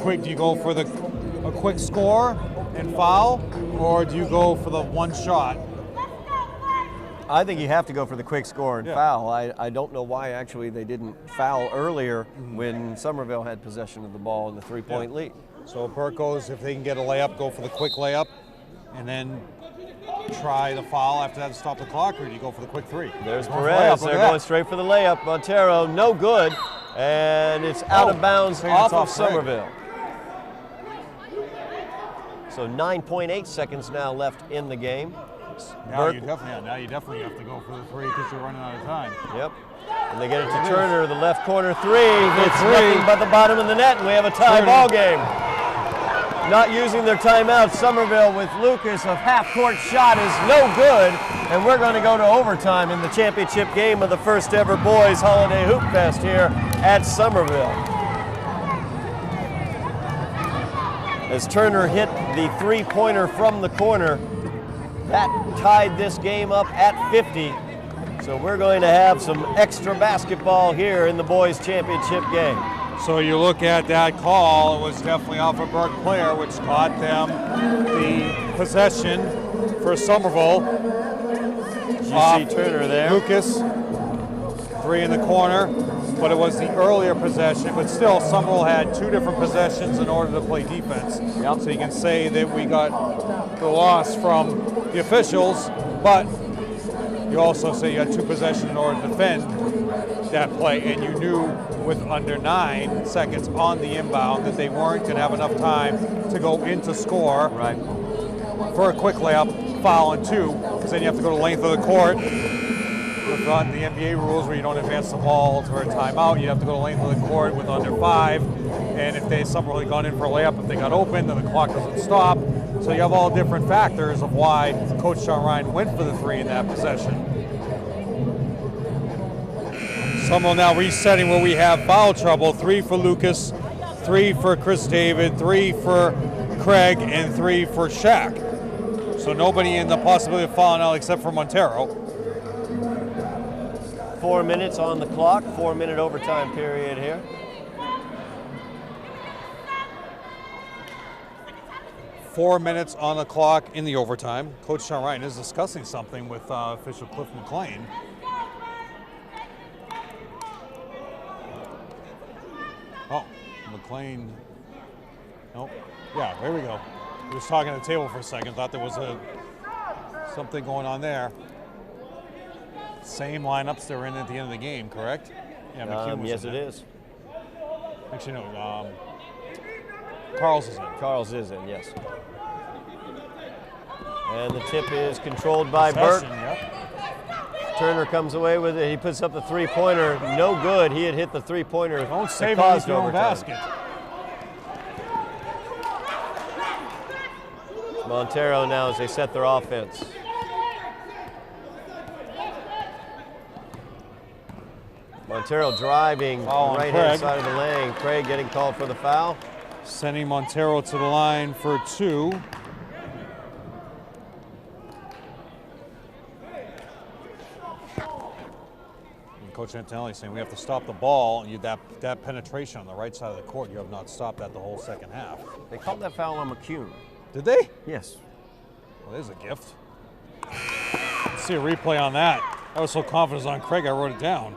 Quick, do you go for a quick score and foul, or do you go for the one shot? I think you have to go for the quick score and foul. I don't know why actually they didn't foul earlier when Somerville had possession of the ball in the 3-point lead. So Burke goes, if they can get a layup, go for the quick layup, and then try the foul after that to stop the clock, or do you go for the quick 3? There's Perez. They're going straight for the layup. Montero, no good, and it's out of bounds off of Somerville. So 9.8 seconds now left in the game. Now you definitely have to go for the 3 because you're running out of time. Yep. And they get it to Turner, the left corner 3. It's nothing but the bottom of the net, and we have a tie ball game. Not using their timeout, Somerville with Lucas, a half-court shot is no good, and we're going to go to overtime in the championship game of the first ever boys Holiday Hoop Fest here at Somerville. As Turner hit the 3-pointer from the corner, that tied this game up at 50. So we're going to have some extra basketball here in the boys championship game. So you look at that call, it was definitely off a Burke player, which taught them the possession for Somerville. You see Turner there. Lucas, 3 in the corner, but it was the earlier possession. But still, Somerville had 2 different possessions in order to play defense. Yep. So you can say that we got the loss from the officials, but you also say you had 2 possessions in order to defend that play, and you knew with under 9 seconds on the inbound that they weren't going to have enough time to go into score for a quick layup, foul, and 2, because then you have to go to the length of the court. With on the NBA rules where you don't advance the ball to a timeout, you have to go to the length of the court with under 5, and if they somehow gone in for a layup, if they got open, then the clock doesn't stop. So you have all different factors of why Coach John Ryan went for the 3 in that possession. Somerville now resetting where we have foul trouble. 3 for Lucas, 3 for Chris David, 3 for Craig, and 3 for Shaq. So nobody in the possibility of fouling out except for Montero. 4 minutes on the clock, 4-minute overtime period here. Four minutes on the clock in the overtime. Coach John Ryan is discussing something with official Cliff McLean. Oh, McLean. Nope. Yeah, there we go. He was talking at the table for a second. Thought there was something going on there. Same lineups they were in at the end of the game, correct? Yeah, McHugh was yes, in it is. Actually, no. Carl's is in. Carl's is in, yes. And the tip is controlled by Burke. Yep. Turner comes away with it. He puts up the 3-pointer. No good. He had hit the 3-pointer. Don't save it it your own basket. Montero now as they set their offense. Montero driving right-hand side of the lane. Craig getting called for the foul. Sending Montero to the line for 2. And Coach Antonelli saying we have to stop the ball. That penetration on the right side of the court, you have not stopped that the whole second half. They called that foul on McHugh. Did they? Yes. Well, there's a gift. Let's see a replay on that. I was so confident on Craig, I wrote it down.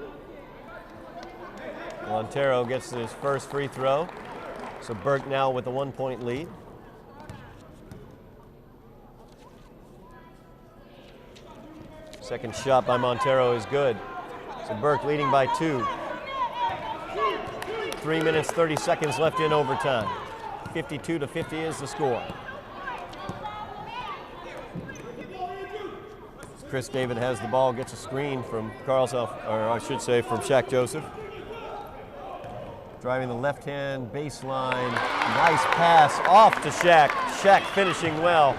Montero gets his first free throw. So Burke now with a 1-point lead. Second shot by Montero is good. So Burke leading by 2. 3 minutes, 30 seconds left in overtime. 52-50 is the score. Chris David has the ball, gets a screen from from Shaq Joseph. Driving the left-hand baseline. Nice pass off to Shaq. Shaq finishing well,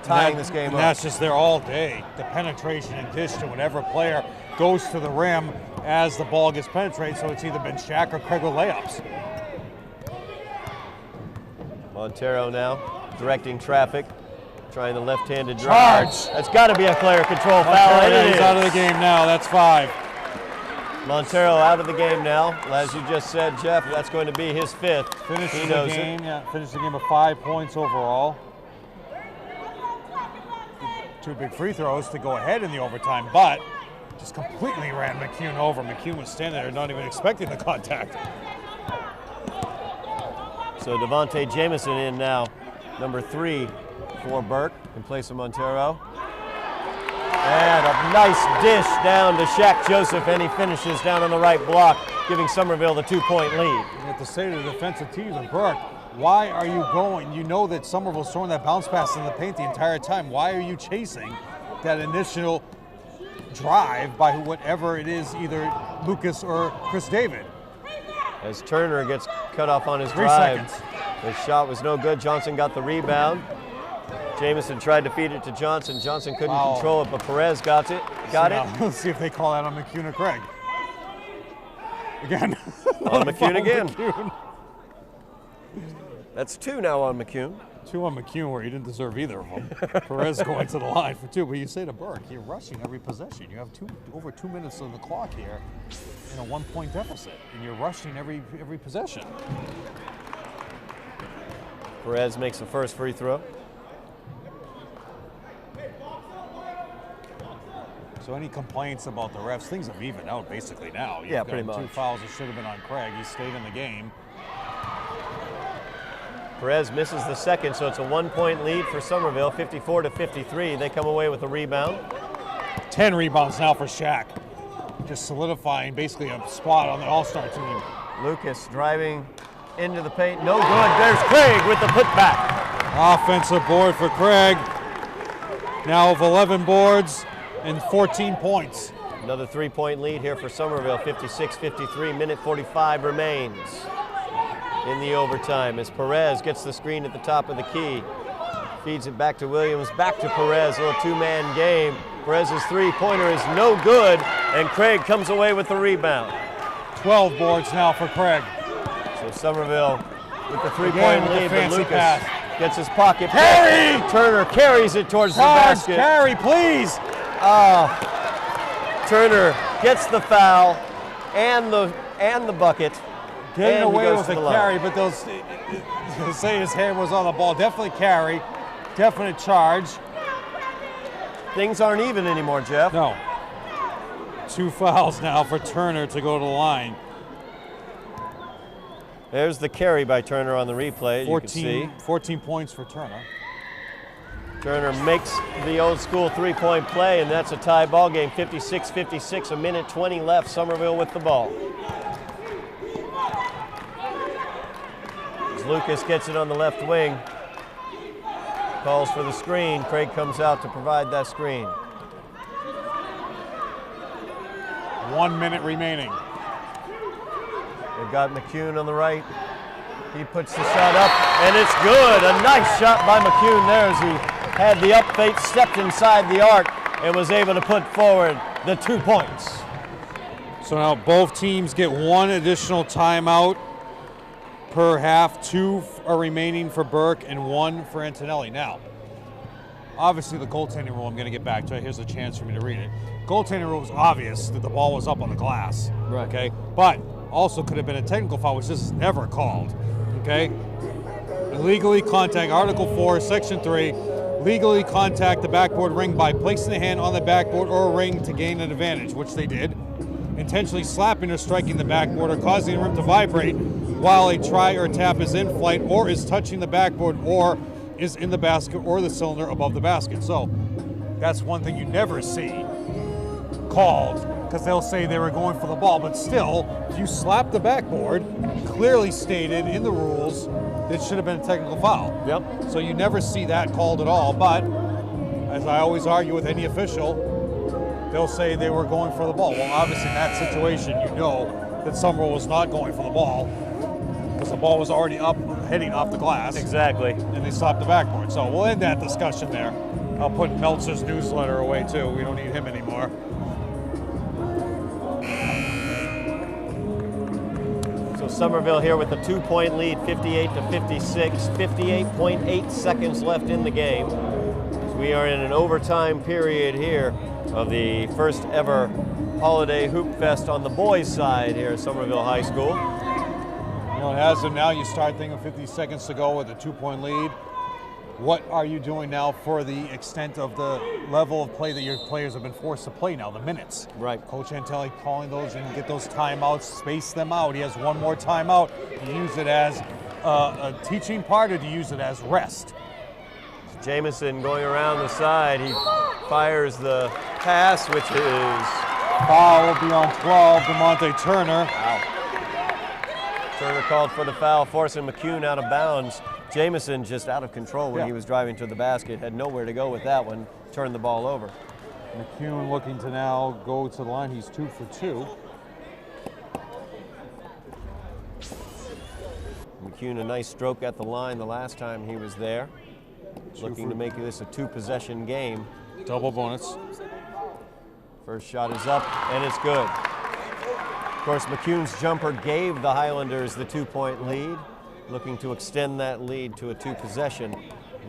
tying this game up. And that's just there all day. The penetration and dish to whatever player goes to the rim as the ball gets penetrated. So it's either been Shaq or Craig with layups. Montero now directing traffic. Trying the left-handed drive. That's got to be a player control foul. He's out of the game now. That's 5. Montero out of the game now. As you just said, Jeff, that's going to be his 5th. Finishes the game. Yeah, finished the game with 5 points overall. 2 big free throws to go ahead in the overtime, but just completely ran McHugh over. McHugh was standing there, not even expecting the contact. So Devontae Jamison in now, number 3 for Burke in place of Montero. And a nice dish down to Shaq Joseph, and he finishes down on the right block, giving Somerville the 2-point lead. You have to say to the defensive teams of Burke, why are you going? You know that Somerville's throwing that bounce pass in the paint the entire time. Why are you chasing that initial drive by whatever it is, either Lucas or Chris David? As Turner gets cut off on his 3 drive. seconds. His shot was no good. Johnson got the rebound. Jamison tried to feed it to Johnson. Johnson couldn't control it, but Perez got it. Let's see if they call that on McHugh or Craig. Again. On McHugh again. McHugh. That's 2 now on McHugh. 2 on McHugh where he didn't deserve either of them. Perez going to the line for 2. But you say to Burke, you're rushing every possession. You have over 2 minutes on the clock here in a 1-point deficit, and you're rushing every possession. Perez makes the first free throw. So any complaints about the refs, things have evened out basically now. You've Yeah, got pretty much. 2 fouls that should have been on Craig. He stayed in the game. Perez misses the second, so it's a 1-point lead for Somerville, 54-53. They come away with a rebound. 10 rebounds now for Shaq. Just solidifying basically a spot on the All-Star team. Lucas driving into the paint, no good. There's Craig with the putback. Offensive board for Craig. Now of 11 boards and 14 points. Another 3-point lead here for Somerville, 56-53, minute 45 remains in the overtime as Perez gets the screen at the top of the key. Feeds it back to Williams, back to Perez, a little 2-man game. Perez's 3-pointer is no good, and Craig comes away with the rebound. 12 boards now for Craig. So Somerville with the 3-point Again with the lead, but fancy Lucas pass. gets his pocket. Carry! Turner carries it towards the Charge, basket. carry, please! Turner gets the foul and the bucket. Getting and he away goes with to a the line. carry, but they'll say his hand was on the ball. Definitely carry, definite charge. Things aren't even anymore, Jeff. No. 2 fouls now for Turner to go to the line. There's the carry by Turner on the replay, you can see. 14 points for Turner. Turner makes the old school 3-point play, and that's a tie ball game, 56-56, a minute 20 left, Somerville with the ball. As Lucas gets it on the left wing, calls for the screen. Craig comes out to provide that screen. 1 minute remaining. They've got McCune on the right. He puts the shot up, and it's good. A nice shot by McCune there as he had the up fake, stepped inside the arc, and was able to put forward the 2 points. So now both teams get 1 additional timeout per half. 2 are remaining for Burke and 1 for Antonelli. Now, obviously the goaltending rule, I'm going to get back to it. Here's a chance for me to read it. Goaltending rule was obvious that the ball was up on the glass. Right. Okay, but also could have been a technical foul, which this is never called. Okay, illegally contact, Article 4, Section 3, legally contact the backboard ring by placing the hand on the backboard or ring to gain an advantage, which they did. Intentionally slapping or striking the backboard or causing the rim to vibrate while a try or tap is in flight or is touching the backboard or is in the basket or the cylinder above the basket. So that's one thing you never see called, because they'll say they were going for the ball, but still, if you slap the backboard, clearly stated in the rules, it should have been a technical foul. Yep. So you never see that called at all, but as I always argue with any official, they'll say they were going for the ball. Well, obviously in that situation, you know that Somerville was not going for the ball because the ball was already up, heading off the glass. Exactly. And they slapped the backboard. So we'll end that discussion there. I'll put Meltzer's newsletter away too. We don't need him anymore. So Somerville here with a 2-point lead, 58-56, 58.8 seconds left in the game. As we are in an overtime period here of the first ever holiday hoop fest on the boys' side here at Somerville High School. You know, it has them now. You start thinking 50 seconds to go with a 2-point lead. What are you doing now for the extent of the level of play that your players have been forced to play now, the minutes? Right. Coach Antelli calling those and get those timeouts, space them out. He has 1 more timeout. Do you use it as a teaching part or do you use it as rest? Jamison going around the side. He fires the pass, which is... Foul will be on 12, DeMonte Turner. Wow. Turner called for the foul, forcing McCune out of bounds. Jamison just out of control when he was driving to the basket, had nowhere to go with that one, turned the ball over. McCune looking to now go to the line. He's 2 for 2. McCune a nice stroke at the line the last time he was there. Looking to make this a 2-possession game. Double bonus. First shot is up, and it's good. Of course, McCune's jumper gave the Highlanders the 2-point lead. Looking to extend that lead to a 2-possession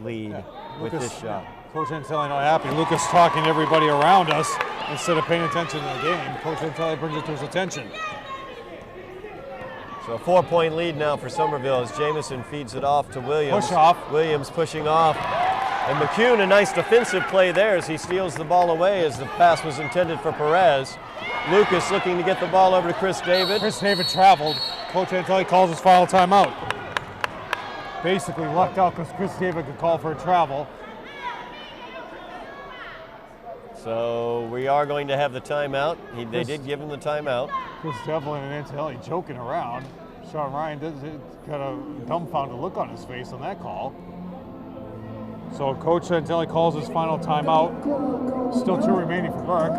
lead with this shot. Coach Antelli not happy. Lucas talking to everybody around us instead of paying attention to the game. Coach Antelli brings it to his attention. So a 4-point lead now for Somerville as Jamison feeds it off to Williams. Push off. Williams pushing off. And McCune, a nice defensive play there as he steals the ball away as the pass was intended for Perez. Lucas looking to get the ball over to Chris David. Chris David traveled. Coach Antelli calls his final timeout. Basically lucked out because Chris David could call for a travel. So we are going to have the timeout. They did give him the timeout. Chris Devlin and Antelli joking around. Sean Ryan got a dumbfounded look on his face on that call. So Coach Antelli calls his final timeout. Still 2 remaining for Burke.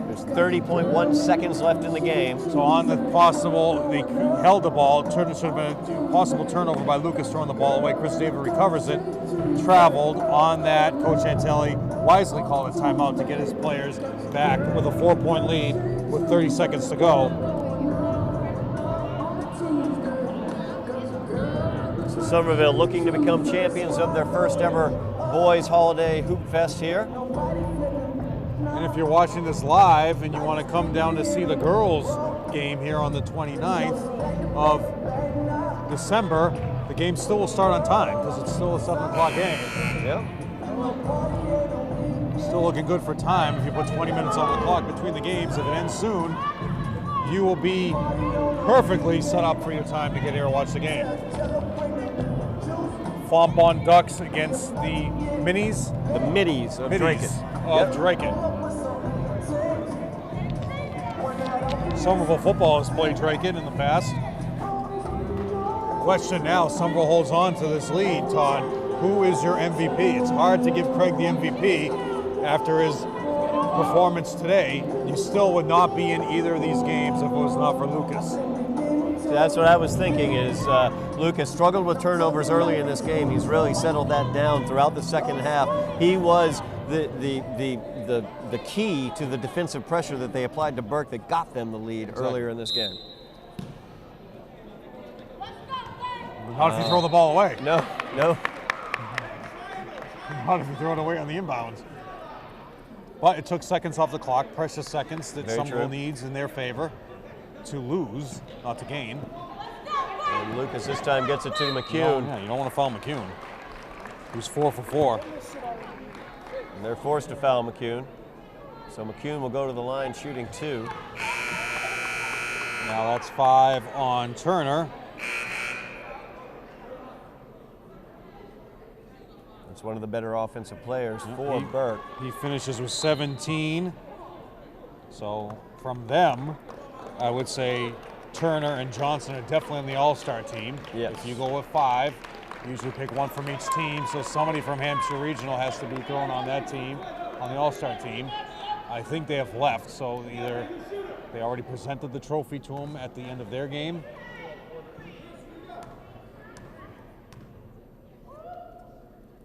There's 30.1 seconds left in the game. So on the possible, they held the ball. Should have been a possible turnover by Lucas throwing the ball away. Chris David recovers it. Traveled on that. Coach Antelli wisely called a timeout to get his players back with a 4-point lead with 30 seconds to go. Somerville looking to become champions of their first ever boys holiday hoop fest here. And if you're watching this live and you want to come down to see the girls game here on the 29th of December, the game still will start on time because it's still a 7 o'clock game. Yep. Still looking good for time. If you put 20 minutes on the clock between the games, if it ends soon, you will be perfectly set up for your time to get here and watch the game. Fombon Ducks against the Minis. The Middies of Draken. Draken. Somerville football has played Draken in the past. Question now, Somerville holds on to this lead, Todd. Who is your MVP? It's hard to give Craig the MVP after his performance today. You still would not be in either of these games if it was not for Lucas. That's what I was thinking is Lucas struggled with turnovers early in this game. He's really settled that down throughout the second half. He was the key to the defensive pressure that they applied to Burke that got them the lead earlier in this game. Not if you throw the ball away. No. Not if you throw it away on the inbounds. But it took seconds off the clock, precious seconds that Somerville needs in their favor to lose, not to gain. And Lucas this time gets it to McCune. Yeah, you don't want to foul McCune, who's 4 for 4. And they're forced to foul McCune. So McCune will go to the line shooting 2. Now that's 5 on Turner. That's one of the better offensive players for Burke. He finishes with 17. So from them, I would say Turner and Johnson are definitely on the all-star team. Yes. If you go with 5, usually pick one from each team. So somebody from Hampshire Regional has to be thrown on that team, on the all-star team. I think they have left, so either they already presented the trophy to them at the end of their game.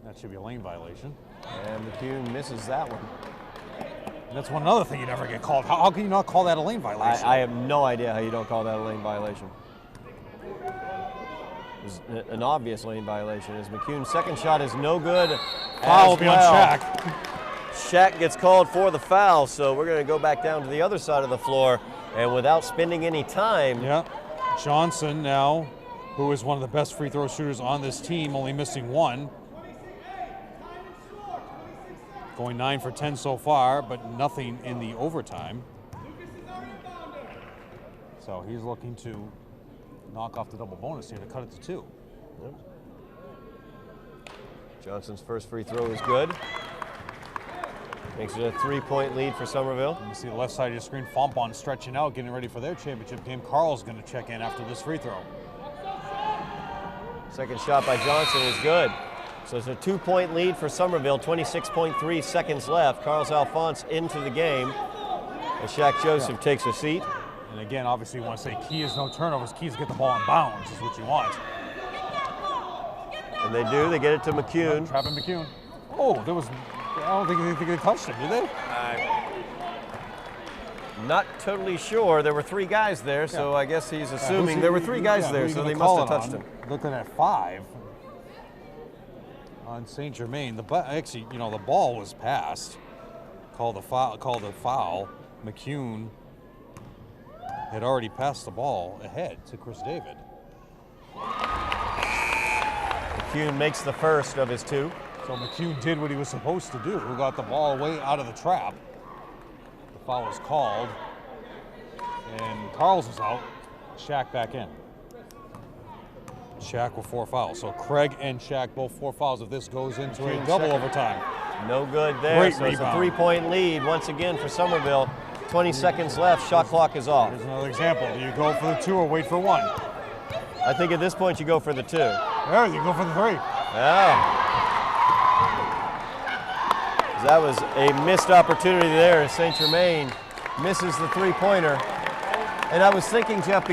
That should be a lane violation. And McCune misses that one. That's one other thing you never get called. How can you not call that a lane violation? I have no idea how you don't call that a lane violation. It's an obvious lane violation as McCune's second shot is no good. Foul will be on Shaq. Shaq gets called for the foul, so we're going to go back down to the other side of the floor, and without spending any time. Yeah, Johnson now, who is one of the best free throw shooters on this team, only missing 1. Going 9 for 10 so far, but nothing in the overtime. So he's looking to knock off the double bonus here to cut it to 2. Yep. Johnson's first free throw is good. Makes it a 3-point lead for Somerville. You see the left side of your screen, Fombon stretching out, getting ready for their championship game. Carl's going to check in after this free throw. Second shot by Johnson is good. So it's a 2-point lead for Somerville, 26.3 seconds left. Carlos Alphonse into the game as Shaq Joseph takes a seat. And again, obviously you want to say key is no turnovers, key is get the ball in bounds is what you want. And they do, they get it to McCune. Trapping McCune. Oh, there was, I don't think they touched him, did they? Not totally sure. There were 3 guys there, so I guess he's assuming there were 3 guys there, so they must have touched him. Looking at 5 on St. Germain. Actually, you know, the ball was passed. Called the foul. McCune had already passed the ball ahead to Chris David. McCune makes the first of his 2. So McCune did what he was supposed to do, who got the ball way out of the trap. The foul was called, and Carls was out. Shaq back in. Shaq with 4 fouls. So Craig and Shaq both 4 fouls if this goes into a double overtime. No good there. Great so it's a rebound. 3-point lead once again for Somerville. 20 seconds left. Shot clock is off. Here's another example. Do you go for the 2 or wait for 1? I think at this point you go for the 2. There, you go for the 3. Yeah. That was a missed opportunity there. St. Germain misses the 3-pointer. And I was thinking, Jeff,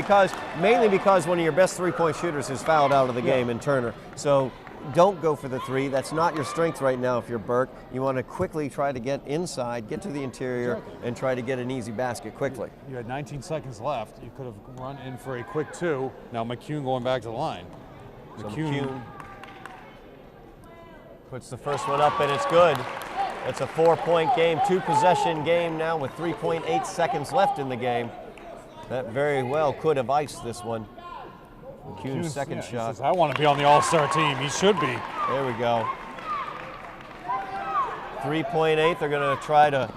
mainly because one of your best 3-point shooters is fouled out of the game in Turner. So don't go for the 3. That's not your strength right now if you're Burke. You want to quickly try to get inside, get to the interior, and try to get an easy basket quickly. You had 19 seconds left. You could have run in for a quick 2. Now McCune going back to the line. So McCune puts the first one up, and it's good. It's a 4-point game, 2-possession game now with 3.8 seconds left in the game. That very well could have iced this one. McCune's second shot. Says, I want to be on the All-Star team. He should be. There we go. 3.8. They're going to try to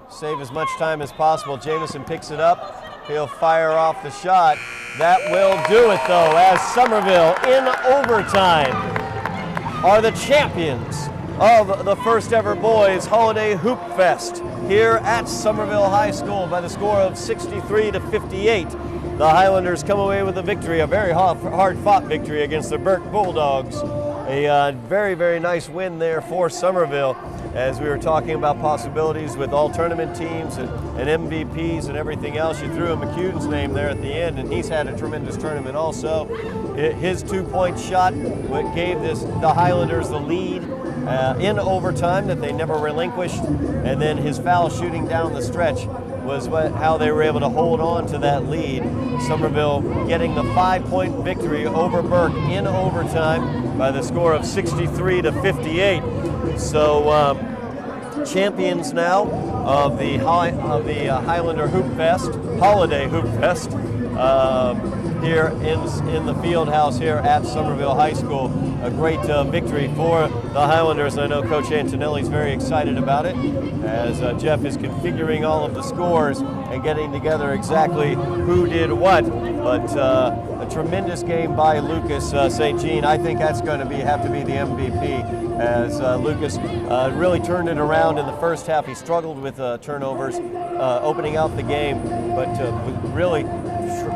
save as much time as possible. Jamison picks it up. He'll fire off the shot. That will do it, though, as Somerville in overtime are the champions of the first ever boys holiday hoop fest here at Somerville High School by the score of 63-58. The Highlanders come away with a victory, a very hard-fought victory against the Burke Bulldogs. A very, very nice win there for Somerville, as we were talking about possibilities with all tournament teams and MVPs and everything else. You threw in McCune's name there at the end, and he's had a tremendous tournament also. His 2-point shot gave the Highlanders the lead in overtime that they never relinquished, and then his foul shooting down the stretch was how they were able to hold on to that lead. Somerville getting the 5-point victory over Burke in overtime by the score of 63-58. So champions now of the Highlander Hoop Fest, Holiday Hoop Fest, here in the field house here at Somerville High School. A great victory for the Highlanders. I know Coach Antonelli's very excited about it, as Jeff is configuring all of the scores and getting together exactly who did what. But a tremendous game by Lucas St. Jean. I think that's going to have to be the MVP, as Lucas really turned it around in the first half. He struggled with turnovers opening out the game, but really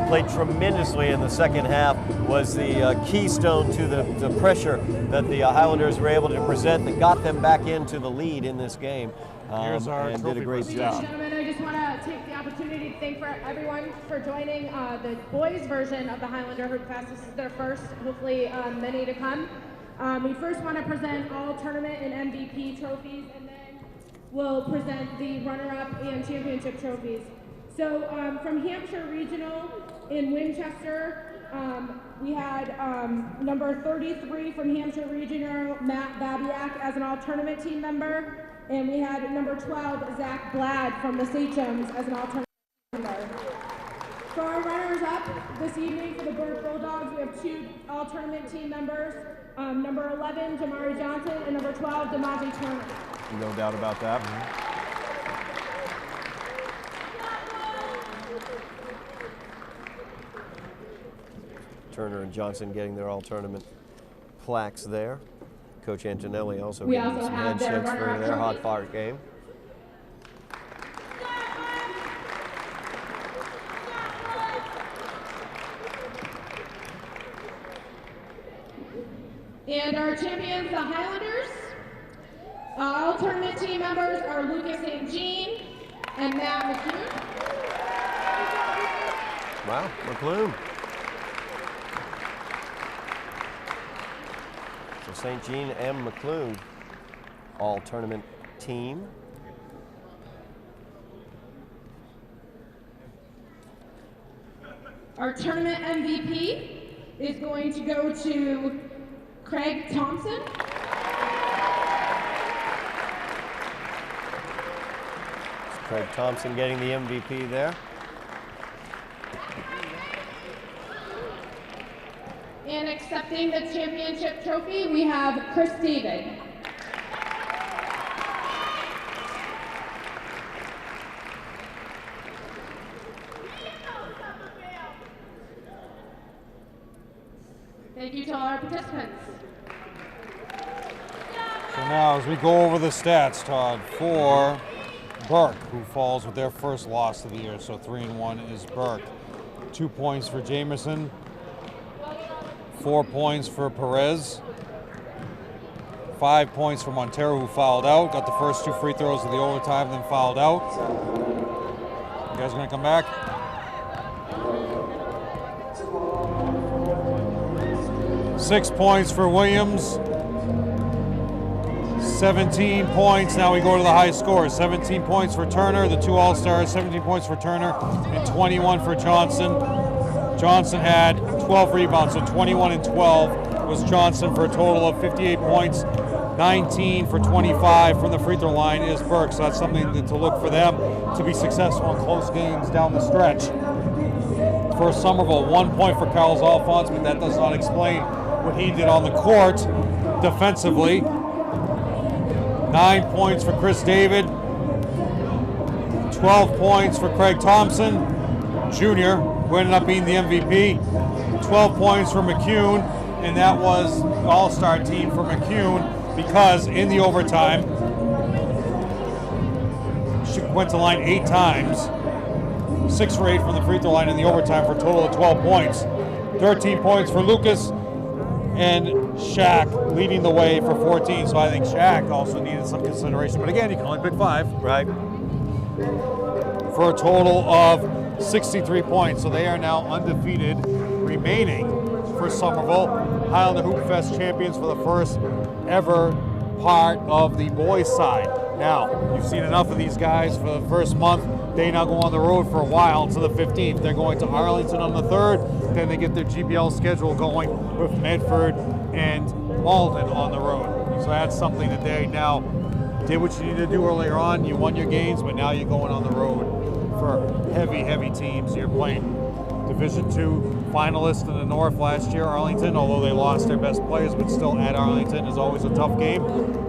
played tremendously in the second half, was the keystone to the pressure that the Highlanders were able to present that got them back into the lead in this game. And did a great job. Gentlemen, I just want to take the opportunity to thank everyone for joining the boys version of the Highlander Hoop Fest. This is their first, hopefully many to come. We first want to present all tournament and MVP trophies, and then we'll present the runner-up and championship trophies. So from Hampshire Regional in Winchester, we had number 33 from Hampshire Regional, Matt Babiak, as an all-tournament team member. And we had number 12, Zach Blad from the Sachems, as an all-tournament team member. For our runners-up this evening for the Burke Bulldogs, we have 2 all-tournament team members, number 11, Jamari Johnson, and number 12, DeMonte Turner. No doubt about that. Turner and Johnson getting their all-tournament plaques there. Coach Antonelli also getting some handshakes for their hot-fire game. And our champions, the Highlanders. All tournament team members are Lucas St. Jean and Matt McCune. Wow, McClune. So St. Jean and McClune, all tournament team. Our tournament MVP is going to go to Craig Thompson. Craig Thompson getting the MVP there. And accepting the championship trophy, we have Chris David. Thank you to all our participants. So now as we go over the stats, Todd, for Burke, who falls with their first loss of the year, so 3-1 is Burke. 2 points for Jameson, 4 points for Perez, 5 points for Montero, who fouled out, got the first 2 free throws of the overtime, then fouled out. You guys gonna come back? Six points for Williams, 17 points. Now we go to the high scores. 17 points for Turner, the 2 All-Stars, 17 points for Turner, and 21 for Johnson. Johnson had 12 rebounds, so 21 and 12 was Johnson for a total of 58 points. 19 for 25 from the free throw line is Burke, so that's something to look for them to be successful in close games down the stretch. For Somerville, 1 point for Carlos Alphonse, but that does not explain what he did on the court defensively. 9 points for Chris David, 12 points for Craig Thompson Jr., who ended up being the MVP, 12 points for McCune, and that was all-star team for McCune because in the overtime, she went to line 8 times, 6 for 8 from the free throw line in the overtime for a total of 12 points. 13 points for Lucas, and Shaq leading the way for 14. So I think Shaq also needed some consideration. But again, you can only pick 5. Right. For a total of 63 points. So they are now undefeated remaining for Somerville. Highlander Hoopfest champions for the first ever part of the boys side. Now, you've seen enough of these guys for the first month. They now go on the road for a while until the 15th. They're going to Arlington on the 3rd. Then they get their GBL schedule going with Medford and Malden on the road. So that's something that they now did what you needed to do earlier on. You won your games, but now you're going on the road for heavy, heavy teams. You're playing Division II finalists in the North last year, Arlington, although they lost their best players, but still at Arlington is always a tough game.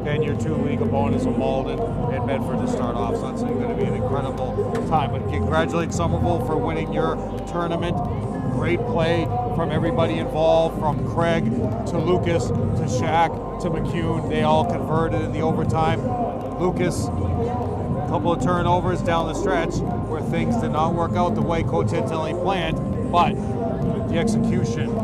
Then your 2 league opponents are Malden and Medford to start off, so that's going to be an incredible time. But congratulate Somerville for winning your tournament. Great play from everybody involved, from Craig to Lucas to Shaq to McCune. They all converted in the overtime. Lucas, a couple of turnovers down the stretch where things did not work out the way Coach Tintelli planned, but the execution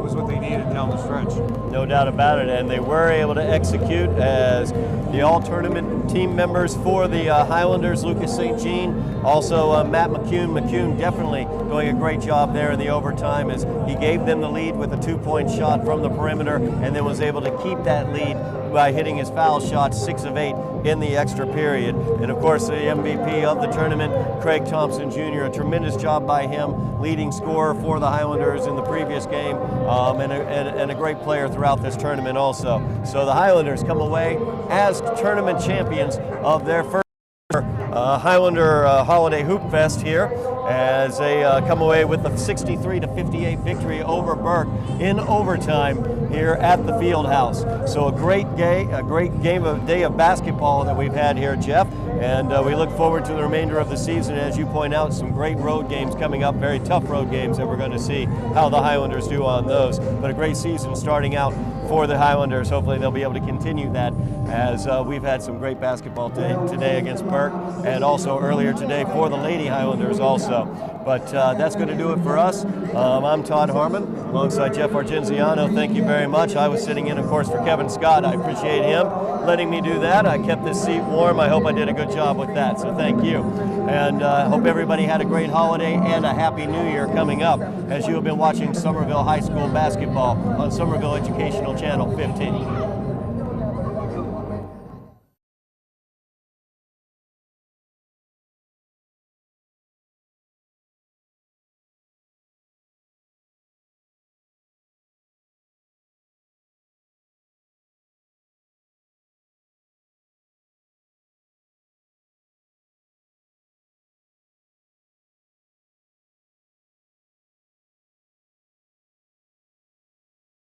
was what they needed down the stretch. No doubt about it, and they were able to execute as the all-tournament team members for the Highlanders, Lucas St. Jean, also Matt McCune. McCune definitely doing a great job there in the overtime as he gave them the lead with a 2-point shot from the perimeter and then was able to keep that lead by hitting his foul shot, 6 of 8 in the extra period. And of course the MVP of the tournament, Craig Thompson Jr., a tremendous job by him, leading scorer for the Highlanders in the previous game, and a great player throughout this tournament also. So the Highlanders come away as tournament champions of their first Highlander Holiday Hoop Fest here as they come away with a 63-58 victory over Burke in overtime here at the field house. So a great day of basketball that we've had here, Jeff, and we look forward to the remainder of the season. As you point out, some great road games coming up, very tough road games that we're going to see how the Highlanders do on those. But a great season starting out for the Highlanders. Hopefully they'll be able to continue that as we've had some great basketball today against Burke and also earlier today for the Lady Highlanders also. But that's going to do it for us. I'm Todd Harmon alongside Jeff Argenziano. Thank you very much. I was sitting in, of course, for Kevin Scott. I appreciate him letting me do that. I kept this seat warm. I hope I did a good job with that, so thank you. And I hope everybody had a great holiday and a happy new year coming up as you have been watching Somerville High School basketball on Somerville Educational Channel 15.